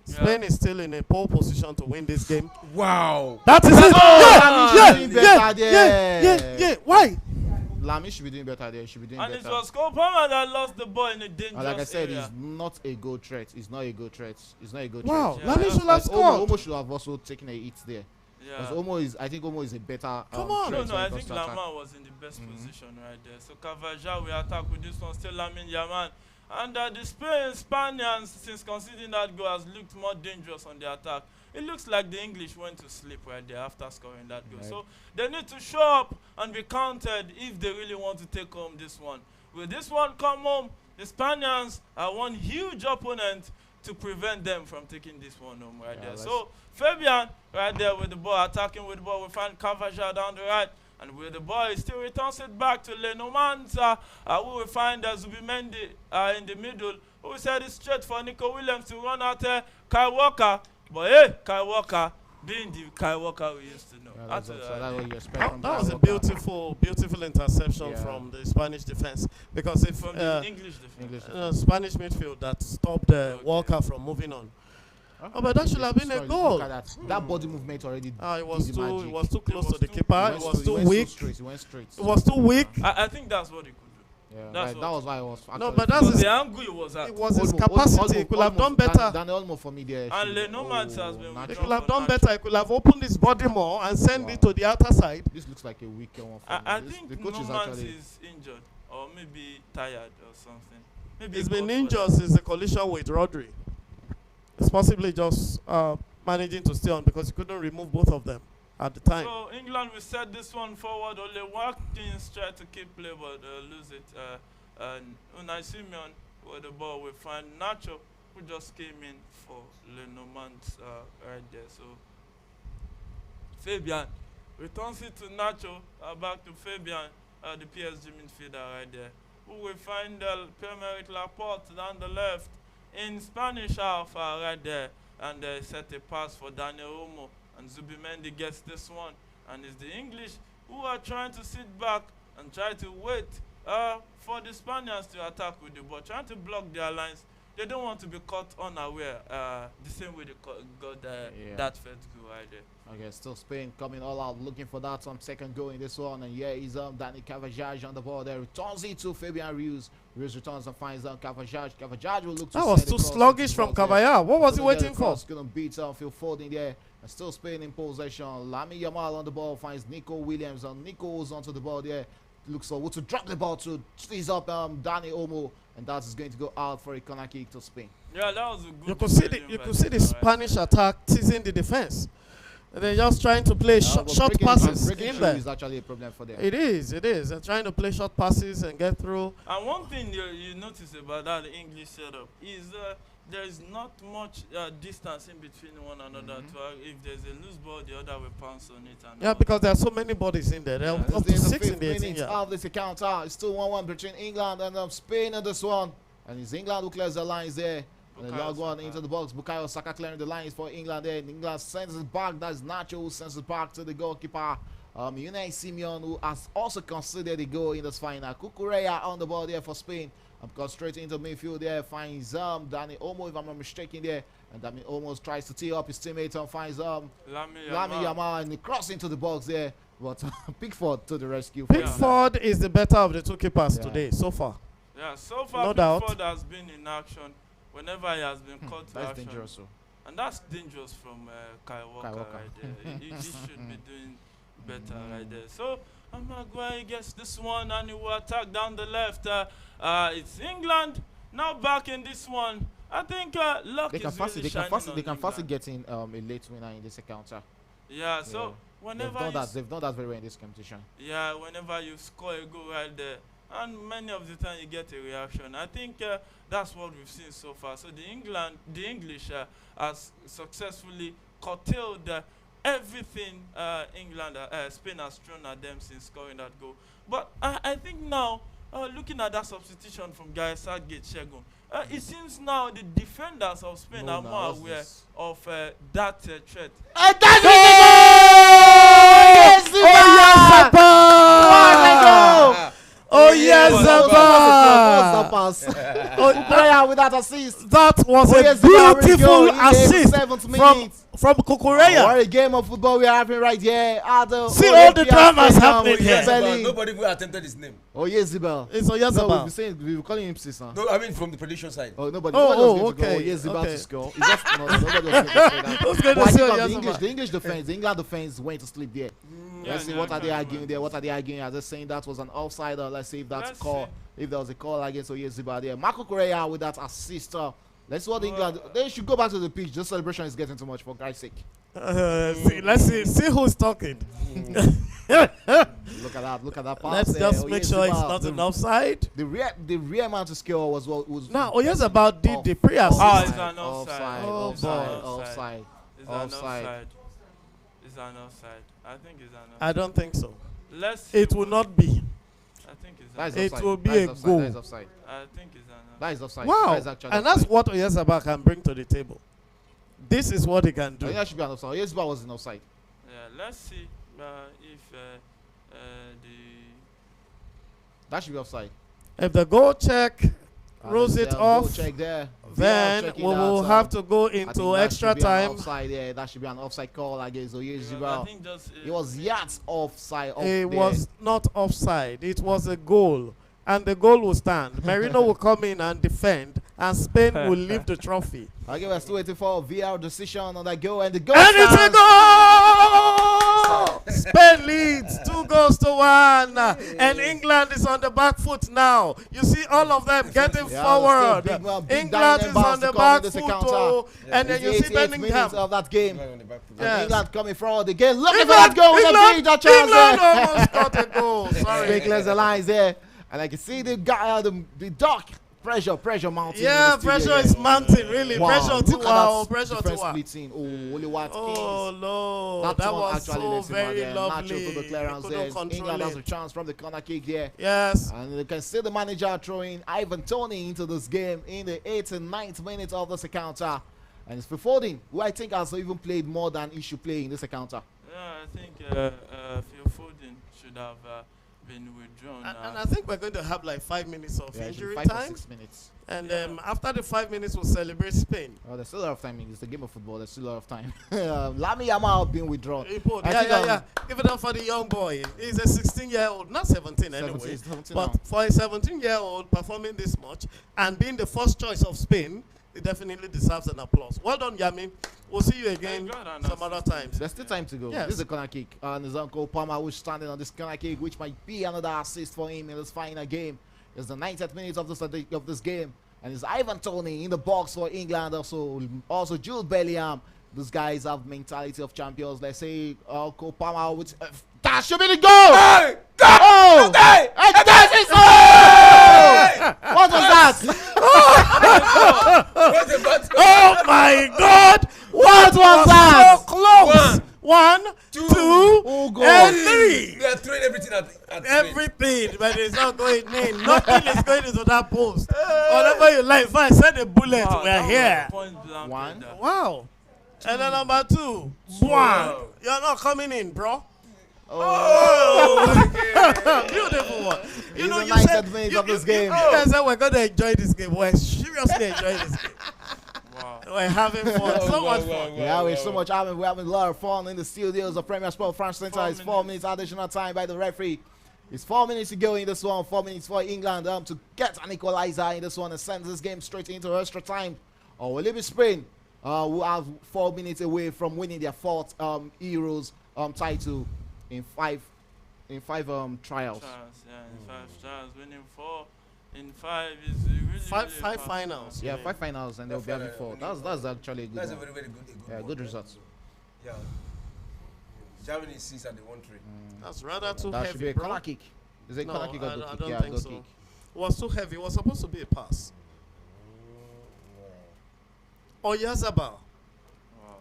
Yeah. Spain is still in a pole position to win this game. Wow. That is it. Lamy Yeah, doing yeah, better there. yeah. Why? Lamy should be doing better there. Should be doing And better. it was Cole Palmer that lost the ball in a dangerous And like I said, area. he's not a goal threat. He's not a goal threat. He's not a goal Wow, threat. Yeah. Lamy should have Like, scored. Omo should have also taken a hit there. Because Yeah. I think Omo is a better. Come on. No, threat no, when it I comes think to attack. Lamar was in the best position right there. So Carvajal will attack with this one, still Lamin Yaman. And the Spaniards, since conceding that goal, has looked more dangerous on the attack. It looks like the English went to sleep right there after scoring that goal. Right. So they need to show up and be counted if they really want to take home this one. Will this one come home? The Spaniards are one huge opponent to prevent them from taking this one home right Yeah, there. let's- So Fabian right there with the ball, attacking with the ball. We find Carvajal down the right. And with the ball, he still returns it back to Lenormand. We will find Zubimendi in the middle. Who said it straight for Nico Williams to run out Kai Walker. But hey, Kai Walker being the Kai Walker we used to know. Yeah, That's that's it, what you expect That, from that was a Walker. beautiful interception Yeah. from the Spanish defense because if from the English defense. English. Spanish midfield that stopped Okay. Walker from moving on. Huh? Oh, but that should have been a Sorry, goal. Look at that. That body movement already. It did was the too magic. close was to the too- keeper. He It went was so- too he went weak. So straight. He went straight. It was too weak. I think that's what he could do. Yeah, That's that what- was why I was. No, actually but that's Because his, the angle he was at. it was his Olmo- capacity. He Olmo- could have done Olmo- better. Dan Olmo for me there. And should- Lenormand has been Nacho. He withdrawn could have for done Nacho. better. He could have opened his body more and sent it to the outer side. This looks like a weaker one for I me. This- think the coach is Normans actually. is injured or maybe tired or something. Maybe He's he been called for injured that. since the collision with Rodri. It's possibly just managing to stay on because he couldn't remove both of them at the time. So England will set this one forward. Only Watkins tried to keep play but lose it. And Unai Simeon with the ball will find Nacho, who just came in for Lenormand right there. So Fabian returns it to Nacho, back to Fabian, the PSG midfielder right there. Who will find Pierre-Emerick Laporte down the left in Spanish half right there. And set a pass for Daniel Olmo. And Zubimendi gets this one. And it's the English who are trying to sit back and try to wait for the Spaniards to attack with the ball, trying to block their lines. They don't want to be caught unaware, the same way they got Yeah. that first goal right there. Okay, still Spain coming all out, looking for that second goal in this one. And yeah, he's Danny Carvajal on the ball there. Returns it to Fabian Rios. Rios returns and finds Carvajal. Carvajal will look to That was send too across sluggish into from the box there. Caballero. What was he Gonna get waiting for? across, gonna beat Phil Foden there. And still Spain in possession. Lamy Yamal on the ball finds Nico Williams. And Nico's onto the ball there. Looks for to drop the ball to squeeze up Dani Olmo. And that is going to go out for a corner kick to Spain. Yeah, that was a good You could see the defending you by could see the Spain, right? Spanish attack teasing the defense. They're just trying to play short Breaking passes through in there. is actually a problem for them. It is. They're trying to play short passes and get through. And one thing you notice about that English setup is there is not much distance in between one another. If there's a loose ball, the other will pounce on it. And Yeah, because there are so many bodies in there. There are Yeah. up to 6 in the 18 minutes yard. of this counter. It's still 1-1 between England and Spain in this one. And it's England who clears the lines there. And the Bukayo long one Saka. into the box. Bukayo Saka clearing the lines for England there. And England sends it back. That's Nacho who sends it back to the goalkeeper. Unai Simeon, who has also considered the goal in this final. Cucurella on the ball there for Spain. Got straight into midfield there. Finds Dani Olmo, if I'm not mistaken there. And Dani almost tries to tee up his teammate and finds Lamy Lamy Yamal. Yamal, and he crossed into the box there. But Pickford to the rescue. Pickford is the better of the two keepers Yeah. today so far. Yeah, so far No doubt. Pickford has been in action whenever he has been caught to That's action. dangerous. So. And that's dangerous from Kai Walker, Walker. right there. He should be doing better right there. So Maguire gets this one and he will attack down the left. It's England Now back in this one, I think luck is really shining on they can fastly England. get in a late winner in this encounter. Yeah, so Yeah. whenever They've done that very well in this competition. yeah, whenever you score a goal right there, and many of the time you get a reaction. I think that's what we've seen so far. So the English has successfully curtailed everything Spain has thrown at them since scoring that goal. But I think now, looking at that substitution from Guy Southgate, Shegun, it seems now the defenders of Spain No, are no, more what's aware this? of that threat. And that's it! Oh yes, Papa! Oh yes, Papa! Oh, Prayer with that assist. that was Oh, a yes, Zimbabwe beautiful goal in the assist 87th from minute. Kukureya. What a game of football we are having right here at the See all the Olympia dramas Stadium happening with here. Berlin. Nobody even attempted his name. Oh yes, Zibel. It's Oyazabal. No, we've been saying we were calling him sis, huh? No, I mean from the prediction side. Oh, nobody. Oh, Nobody was going to okay, go. Oh, yes, Zibel okay. to score. It's just, no, nobody was going to say that. Who's going But to I say think of Oyazabal? the English defense, the England defense went to sleep there. Yeah, Let's see yeah, what I are they can arguing there. imagine. What are they arguing? Are they saying that was an offside or let's see if that's Let's a call. see. If there was a call against Oyeziba there. Marco Correa with that assist. Let's see what Well, England. They should go back to the pitch. This celebration is getting too much for Christ's sake. Let's see who's talking. Look at that. Look at that pass. Let's there. just make sure it's Oyeziba, not the, an offside. the rear man to score was Now, Oyazabal did off- the pre-assist. Ah, it's an offside. Oh, offside, boy. offside. It's an Offside. offside. It's an offside. I think it's an offside. I don't think so. Let's see It will not be. I think it's That an is It offside. will be That is a offside. goal. That is offside. I think it's an That is offside. Wow. That is actually And that's offside. what Oyazabal can bring to the table. This is what he can I do. think that should be an offside. Oyeziba was in offside. Yeah, let's see if the That should be offside. If the goal check And rolls then it goal off, check there. then VAR we checking will that, have to go I think into that extra should be an time. Offside, yeah, that should be an offside call against I Oyeziba. think just It was yards offside. Off It there. was not offside. It was a goal. And the goal will stand. Merino will come in and defend. And Spain will leave the trophy. Okay, we're still waiting for a VAR decision on that goal. And the goal And it's a stands. goal! Spain leads 2-1. And England is on the back foot now. You see all of them getting Yeah, forward. still big man, big England dynamic is bounce on to the come in back this foot. encounter. Oh, and then you It's see 88 minutes Bellingham. of that game. Right on the back foot. And Yes. England coming forward again. Looking for that goal. With a England, big chance England there. almost got a goal. Sorry. Big clears the lines there. And I can see the guy, the dock. Pressure mounting. Yeah, in the studio pressure here. is mounting, really. Wow, Pressure to look at wow, that pressure to defense wow. splitting. Oh, Oli Watkins. Oh, no. That one was actually so lets him out very there. lovely. Natural to the clearance He there. couldn't control England has a it. chance from the corner kick there. Yes. And you can see the manager throwing Ivan Toney into this game in the 8th and 9th minute of this encounter. And it's Phil Foden, who I think has even played more than he should play in this encounter. yeah, I think Phil Foden should have been withdrawn. And I think we're going to have like 5 minutes of Yeah, it should be injury 5 or time. 6 minutes. And Yeah. after the 5 minutes, we'll celebrate Spain. Oh, there's still a lot of time. It's the game of football. There's still a lot of time. Lami Yamal being withdrawn. Import. I Yeah, think, yeah. Give it up for the young boy. He's a 16-year-old, not 17 anyway. 17 But now. for a 17-year-old performing this much and being the first choice of Spain, he definitely deserves an applause. Well done, Yamin. We'll see you again God, and some other times. There's still time to go. Yes. This is a corner kick. And his uncle Palmer who's standing on this corner kick, which might be another assist for him in this final game. It's the 90th minute of this game. And it's Ivan Toney in the box for England. Also Jude Bellingham. These guys have mentality of champions. Let's say Uncle Palmer with that should be the goal! Hey! Oh! Hey! And that is goal! What was that? What's the button? Oh my God! What was that? So close! One, two, Oh, God. and 3. They are throwing everything at Spain. Everything, but it's not going in. Nothing is going into that post. Whatever you like, fine, send a bullet. Wow, We're that was here. a point blank One. right there. Wow. And then number 2. One. You're not coming in, bro. Oh, beautiful one. It's the 90th minute of this game. You guys said we're going to enjoy this game. We're seriously enjoying this game. Wow. We're having fun. So much fun. Yeah, we're so much having. We're having a lot of fun in the studios of Premier Sport France Center. 4 It's 4 minutes additional time by the referee. It's 4 minutes to go in this one. 4 minutes for England to get an equalizer in this one and send this game straight into extra time. Or will it be Spain? Who have 4 minutes away from winning their 4th Euros title in five trials. Chance, yeah, in 5 stars, winning 4 in 5 is really, Five really five fast. finals. Yeah, Yeah. 5 finals and they'll be having 4. That's actually a good That's a one. very, very good, Yeah, one. good results. Yeah. Germany is 6 and they won 3. That's rather too That should be heavy, a bro. corner kick. Is it No, corner kick or I goal kick? don't Yeah, think goal so. kick. It was too heavy. It was supposed to be a pass. Oyazabal. Wow.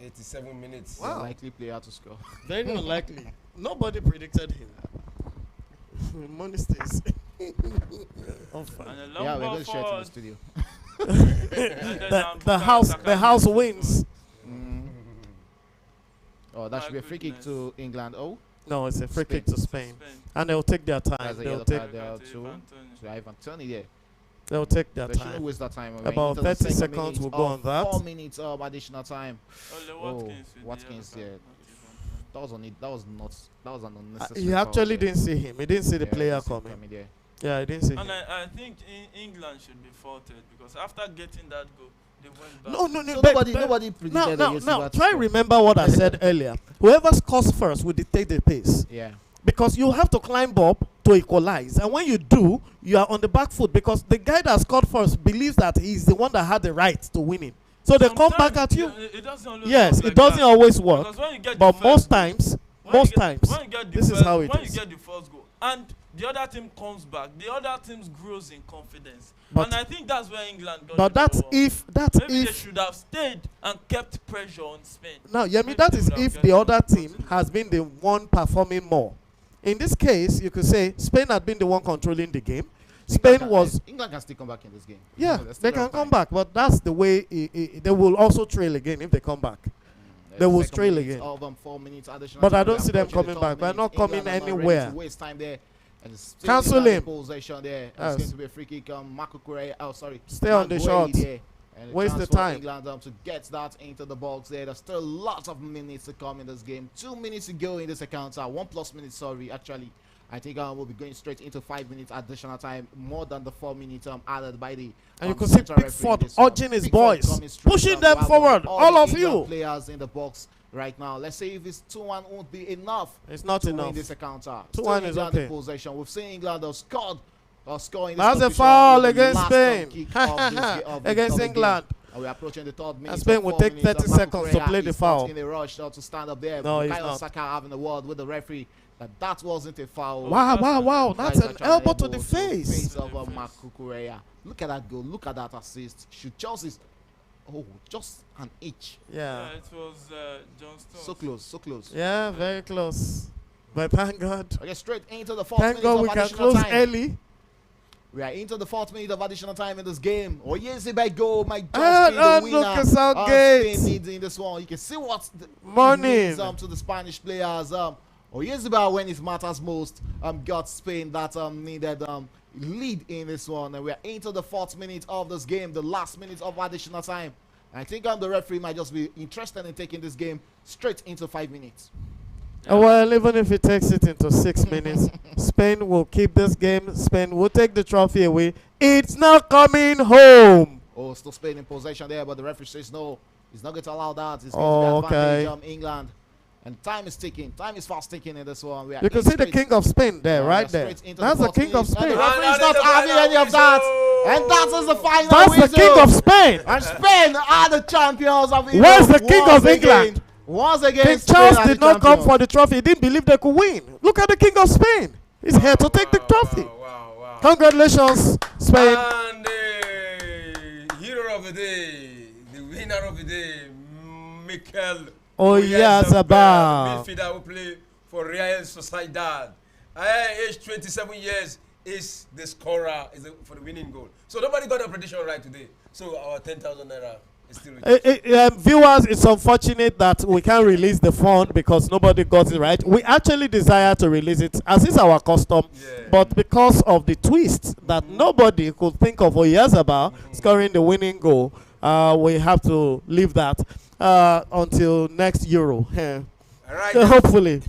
87 minutes. Wow. Likely player to score. Very unlikely. Nobody predicted him. Money stays. Oh, fine. And a long Yeah, we're ball going to share it in the forward. studio. And then, The house wins. Mm. Oh, that My should be a free kick goodness. to England. Oh, No, it's a free kick to Spain, Spain. and they'll take their time. That's a They'll yellow take. card. There are Look at two. Ivan Toney. to Ivan Toney there. They'll take their They shouldn't time. waste that time. We're About into the 30 second seconds minute will go of on that. 4 minutes of additional time. Only Oh, Watkins with the Watkins, yellow yeah. card, not Ivan Toney. That was on it. That was not. That was an unnecessary. He foul actually there. didn't see him. He didn't see the Yeah, player didn't see him coming. there. Yeah, he didn't see him. And I think England should be faulted because after getting that goal, they went back. No, no, no. So but- nobody predicted Now, that now, Yossi now, Wats try score. remember what I said earlier. Whoever scores first will dictate the pace. Yeah. Because you have to climb up to equalize. And when you do, you are on the back foot because the guy that scored first believes that he's the one that had the right to win it. So they come back at you. It doesn't always Yes, work it like doesn't that. always work. Because when you get But the most first goal- times, when you most get- times, when you get the this is first- how it when is. you get the first goal and the other team comes back, the other team grows in confidence. But- And I think that's where England got But the that's ball wrong. Maybe they if should have stayed and kept pressure on Spain. now, yeah, I mean Maybe that they is would have if get the the other team opportunity. has been the one performing more. In this case, you could say Spain had been the one controlling the game. Spain was, England can still come back in this game. yeah, There's they still can enough come time. back, but that's the way they will also trail again if they come back. They will Second trail minute again. Of 4 minutes additional But I time. don't We're see them approaching the coming third back. They're not minute. coming England are not ready anywhere. to waste time there. And it's still Cancel England in him. possession there. And Yes. It's going to be a free kick. Marco Correa. Oh, sorry. Stay on the Maguire shot. there. And a Waste chance the for time. England to get that into the box there. There's still lots of minutes to come in this game. 2 minutes to go in this encounter. 1+ minutes, sorry, actually. I think we'll be going straight into 5 minutes additional time, more than the 4 minutes added by the. And you can see central referee in Pickford this one. urging his Pickford boys, coming straight pushing down them to forward, the all of England you. Players in the box right now. Let's see if it's 2-1 won't be enough It's not to enough. win this encounter. 2-1 Still is England in okay. possession. We've seen England have scored or scoring. That's a foul against Spain. Against England. And we're approaching the third minute. And Spain of will 4 take minutes. 30 Marco seconds to Correa play the is foul. not in a rush to stand up there. No, he's Bukayo not. Saka having a word with the referee that wasn't a foul. Wow. Guys That's are an trying elbow to elbow the face. of Marco Correa. Look at that goal. Look at that assist. Should Chelsea's. Oh, just an inch. Yeah. It was John Stones. So close, so close. Yeah, very close. But thank God. Okay, straight into the fourth Thank minute God of we can additional close time. early. We are into the 4th minute of additional time in this game. Oh, yes, by goal. My And God, the winner. Lucas Southgate. Spain needs in this one. You can see what the Morning. it means, to the Spanish players. Oh, yes, by when it matters most. Got Spain that needed lead in this one, and we are into the 4th minute of this game, the last minute of additional time. I think the referee might just be interested in taking this game straight into 5 minutes. Well, even if it takes it into 6 minutes, Spain will keep this game. Spain will take the trophy away. It's not coming home. Oh, still Spain in possession there, but the referee says no. He's not going to allow that. He's Oh, going to be advantage okay. England. And time is ticking. Time is fast ticking in this one. We are You can in see the straight- king of Spain there, Yeah, right we are there. straight into That's the 4th king of minute. And Spain. the referee is And not that is the having final any of that. whistle. And that is the final That's the whistle. king of Spain. And Spain are the champions of Europe. Where's the king once of England? again. Once again, King Spain Charles are the did not come champions. for the trophy. He didn't believe they could win. Look at the king of Spain. He's here to take the trophy. Wow. Congratulations, Spain. And the hero of the day, the winner of the day, Mikel Oyarzabal. midfielder who play for Real Sociedad. Age 27 years is the scorer for the winning goal. So nobody got a prediction right today. So our 10,000 naira is still with Viewers, it's unfortunate that we can't release the fund because nobody got it right. We actually desire to release it as is our custom, but because of the twist that nobody could think of Oyarzabal scoring the winning goal, we have to leave that until next Euro. Yeah. All right. Hopefully.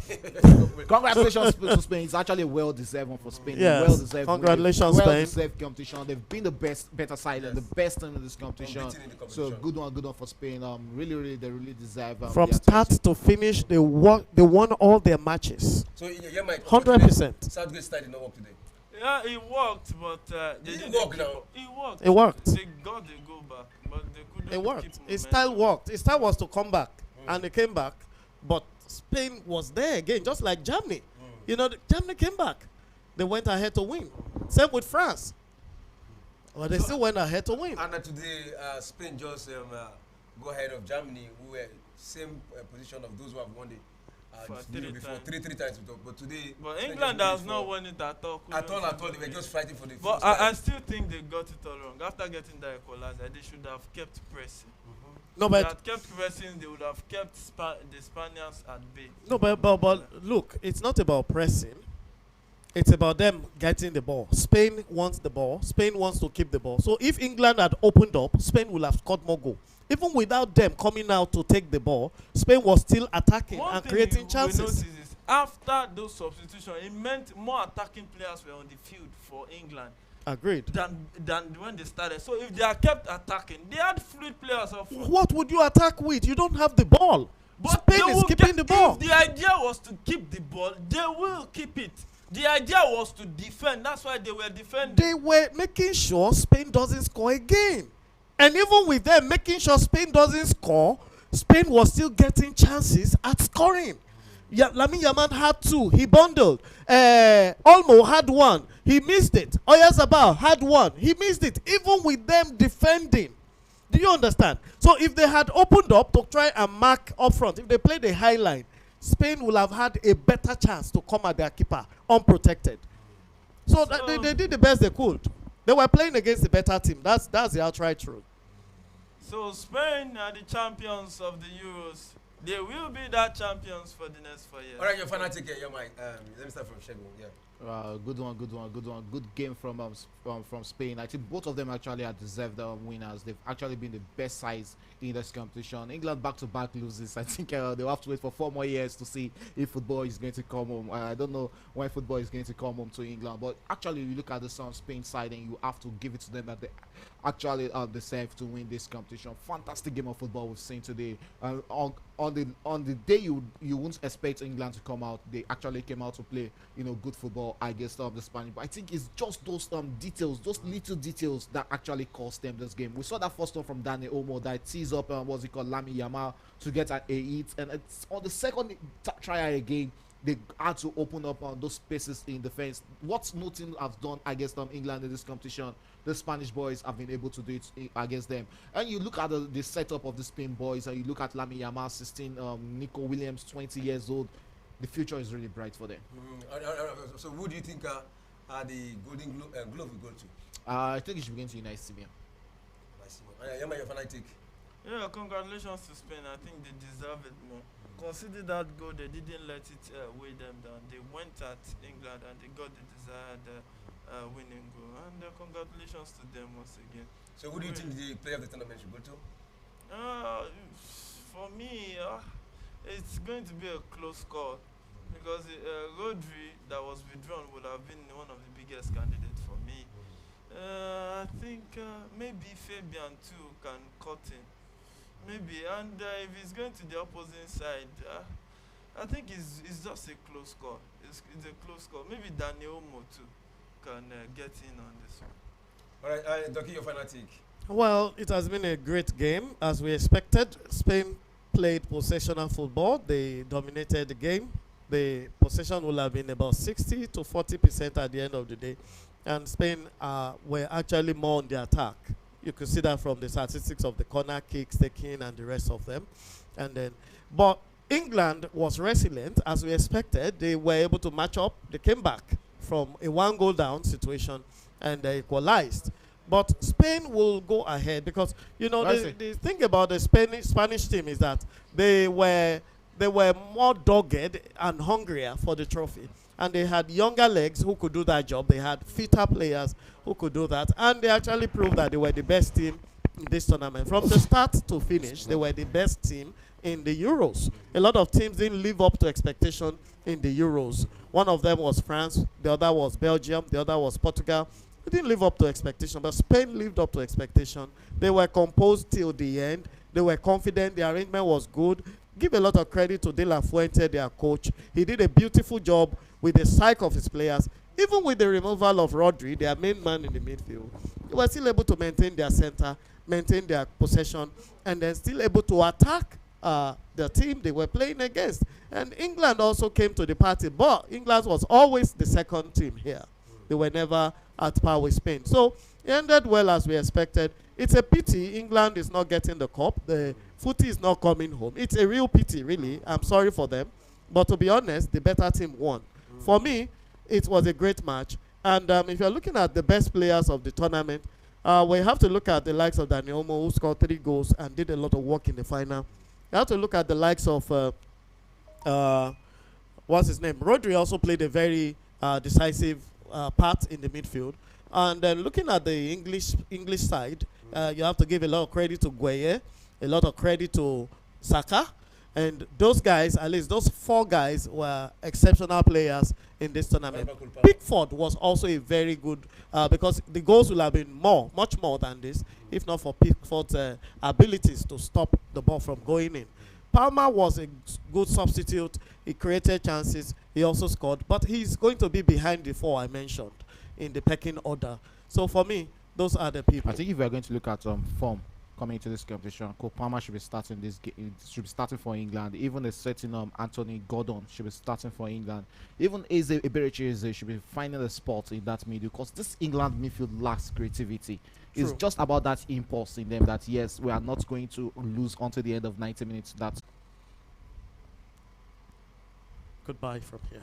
Congratulations to Spain. It's actually well-deserved one for Spain. Yes. Well-deserved. Congratulations, Spain. Well-deserved competition. They've been the better side and the best team in this competition. Unbeaten in the So competition. good one for Spain. They really deserve. From their start attention. to finish, they won all their matches. So yeah, Mike. 100%. Southgate started not work today. Yeah, it worked, but they Did it didn't work keep now? up. It worked. It worked. They got the go back, but they couldn't It keep worked. His momentum. style worked. His style was to come back, and they came back. But Spain was there again, just like Germany. You know, Germany came back. They went ahead to win. Same with France. But they still went ahead to win. And today, Spain just go ahead of Germany, who were same position of those who have won the For Euro three before, times. three times before. But today, But Spain England just won has it not for- won it at all. At all. They were just fighting for the But first I time. still think they got it all wrong. After getting that equalizer, they should have kept pressing. No, If they but had kept pressing, they would have kept the Spaniards at bay. no, but look, it's not about pressing. It's about them getting the ball. Spain wants the ball. Spain wants to keep the ball. So if England had opened up, Spain would have scored more goal. Even without them coming out to take the ball, Spain was still attacking One and thing creating we chances. notice is after those substitutions, it meant more attacking players were on the field for England Agreed. than when they started. So if they had kept attacking, they had fluid players up front. What would you attack with? You don't have the ball. But Spain they is will keeping the ball. If the idea was to keep the ball, they will keep it. The idea was to defend. That's why they were defending. They were making sure Spain doesn't score again. And even with them making sure Spain doesn't score, Spain was still getting chances at scoring. Yeah, Lamine Yamal had two. He bundled. Olmo had one. He missed it. Oyarzabal had one. He missed it. Even with them defending. Do you understand? So if they had opened up to try and mark up front, if they played a high line, Spain will have had a better chance to come at their keeper unprotected. So they did the best they could. They were playing against the better team. That's the outright truth. So Spain are the champions of the Euros. They will be that champions for the next 4 years. All right, your final ticket, yeah, Mike. Let me start from Shegun. Yeah. Good one. Good game from Spain. I think both of them actually are deserved winners. They've actually been the best sides in this competition. England back-to-back loses. I think they'll have to wait for 4 more years to see if football is going to come home. I don't know when football is going to come home to England, but actually you look at the Spain side and you have to give it to them that they actually deserve to win this competition. Fantastic game of football we've seen today. On the day you wouldn't expect England to come out, they actually came out to play good football against the Spanish. But I think it's just those details, those little details that actually cost them this game. We saw that first one from Dani Olmo that tees up what's it called, Lamine Yamal to get a hit, and it's on the second try again. They had to open up on those spaces in defense. What no team has done against England in this competition, the Spanish boys have been able to do it against them. And you look at the setup of the Spain boys, and you look at Lamine Yamal, 16, Nico Williams, 20 years old. The future is really bright for them. So who do you think the Golden Glove will go to? I think it should be going to United Simeon. Yama, your final take. Yeah, congratulations to Spain. I think they deserve it more. Consider that goal, they didn't let it weigh them down. They went at England and they got the desired winning goal. And congratulations to them once again. So who do you think the player of the tournament should go to? For me, it's going to be a close call because Rodri, that was withdrawn, would have been one of the biggest candidates for me. I think maybe Fabian too can cut in. Maybe, and if he's going to the opposite side, I think it's just a close call. It's a close call. Maybe Daniel Olmo too can get in on this one. All right, Doki, your final take. Well, it has been a great game as we expected. Spain played possessional football. They dominated the game. The possession will have been about 60 to 40% at the end of the day, and Spain were actually more on the attack. You could see that from the statistics of the corner kicks taken and the rest of them. But England was resilient as we expected. They were able to match up. They came back from a 1-goal down situation and they equalized. But Spain will go ahead because the thing about the Spanish team is that they were more dogged and hungrier for the trophy. And they had younger legs who could do that job. They had fitter players who could do that. And they actually proved that they were the best team in this tournament. From the start to finish, they were the best team in the Euros. A lot of teams didn't live up to expectation in the Euros. One of them was France. The other was Belgium. The other was Portugal. They didn't live up to expectation. But Spain lived up to expectation. They were composed till the end. They were confident. The arrangement was good. Give a lot of credit to De La Fuente, their coach. He did a beautiful job with the psyche of his players. even with the removal of Rodri, their main man in the midfield, they were still able to maintain their center, maintain their possession, and then still able to attack the team they were playing against. And England also came to the party, but England was always the second team here. They were never at par with Spain. So it ended well as we expected. It's a pity England is not getting the cup. The footy is not coming home. It's a real pity, really. I'm sorry for them. But to be honest, the better team won. For me, it was a great match. And if you're looking at the best players of the tournament, we have to look at the likes of Daniel Olmo, who scored 3 goals and did a lot of work in the final. You have to look at the likes of, what's his name? Rodri also played a very decisive part in the midfield. And then looking at the English side, you have to give a lot of credit to Gueye, a lot of credit to Saka. And those guys, at least those 4 guys, were exceptional players in this tournament. Pickford was also a very good, because the goals will have been much more than this, if not for Pickford's abilities to stop the ball from going in. Palmer was a good substitute. He created chances. He also scored. But he's going to be behind the 4 I mentioned in the pecking order. So for me, those are the people. I think if we are going to look at form coming into this competition, Cole Palmer should be starting this game. Should be starting for England. Even a certain Anthony Gordon should be starting for England. Even Eze Eberechi should be finding a spot in that middle, because this England midfield lacks creativity. True. It's just about that impulse in them that yes, we are not going to lose until the end of 90 minutes. That's Goodbye from here.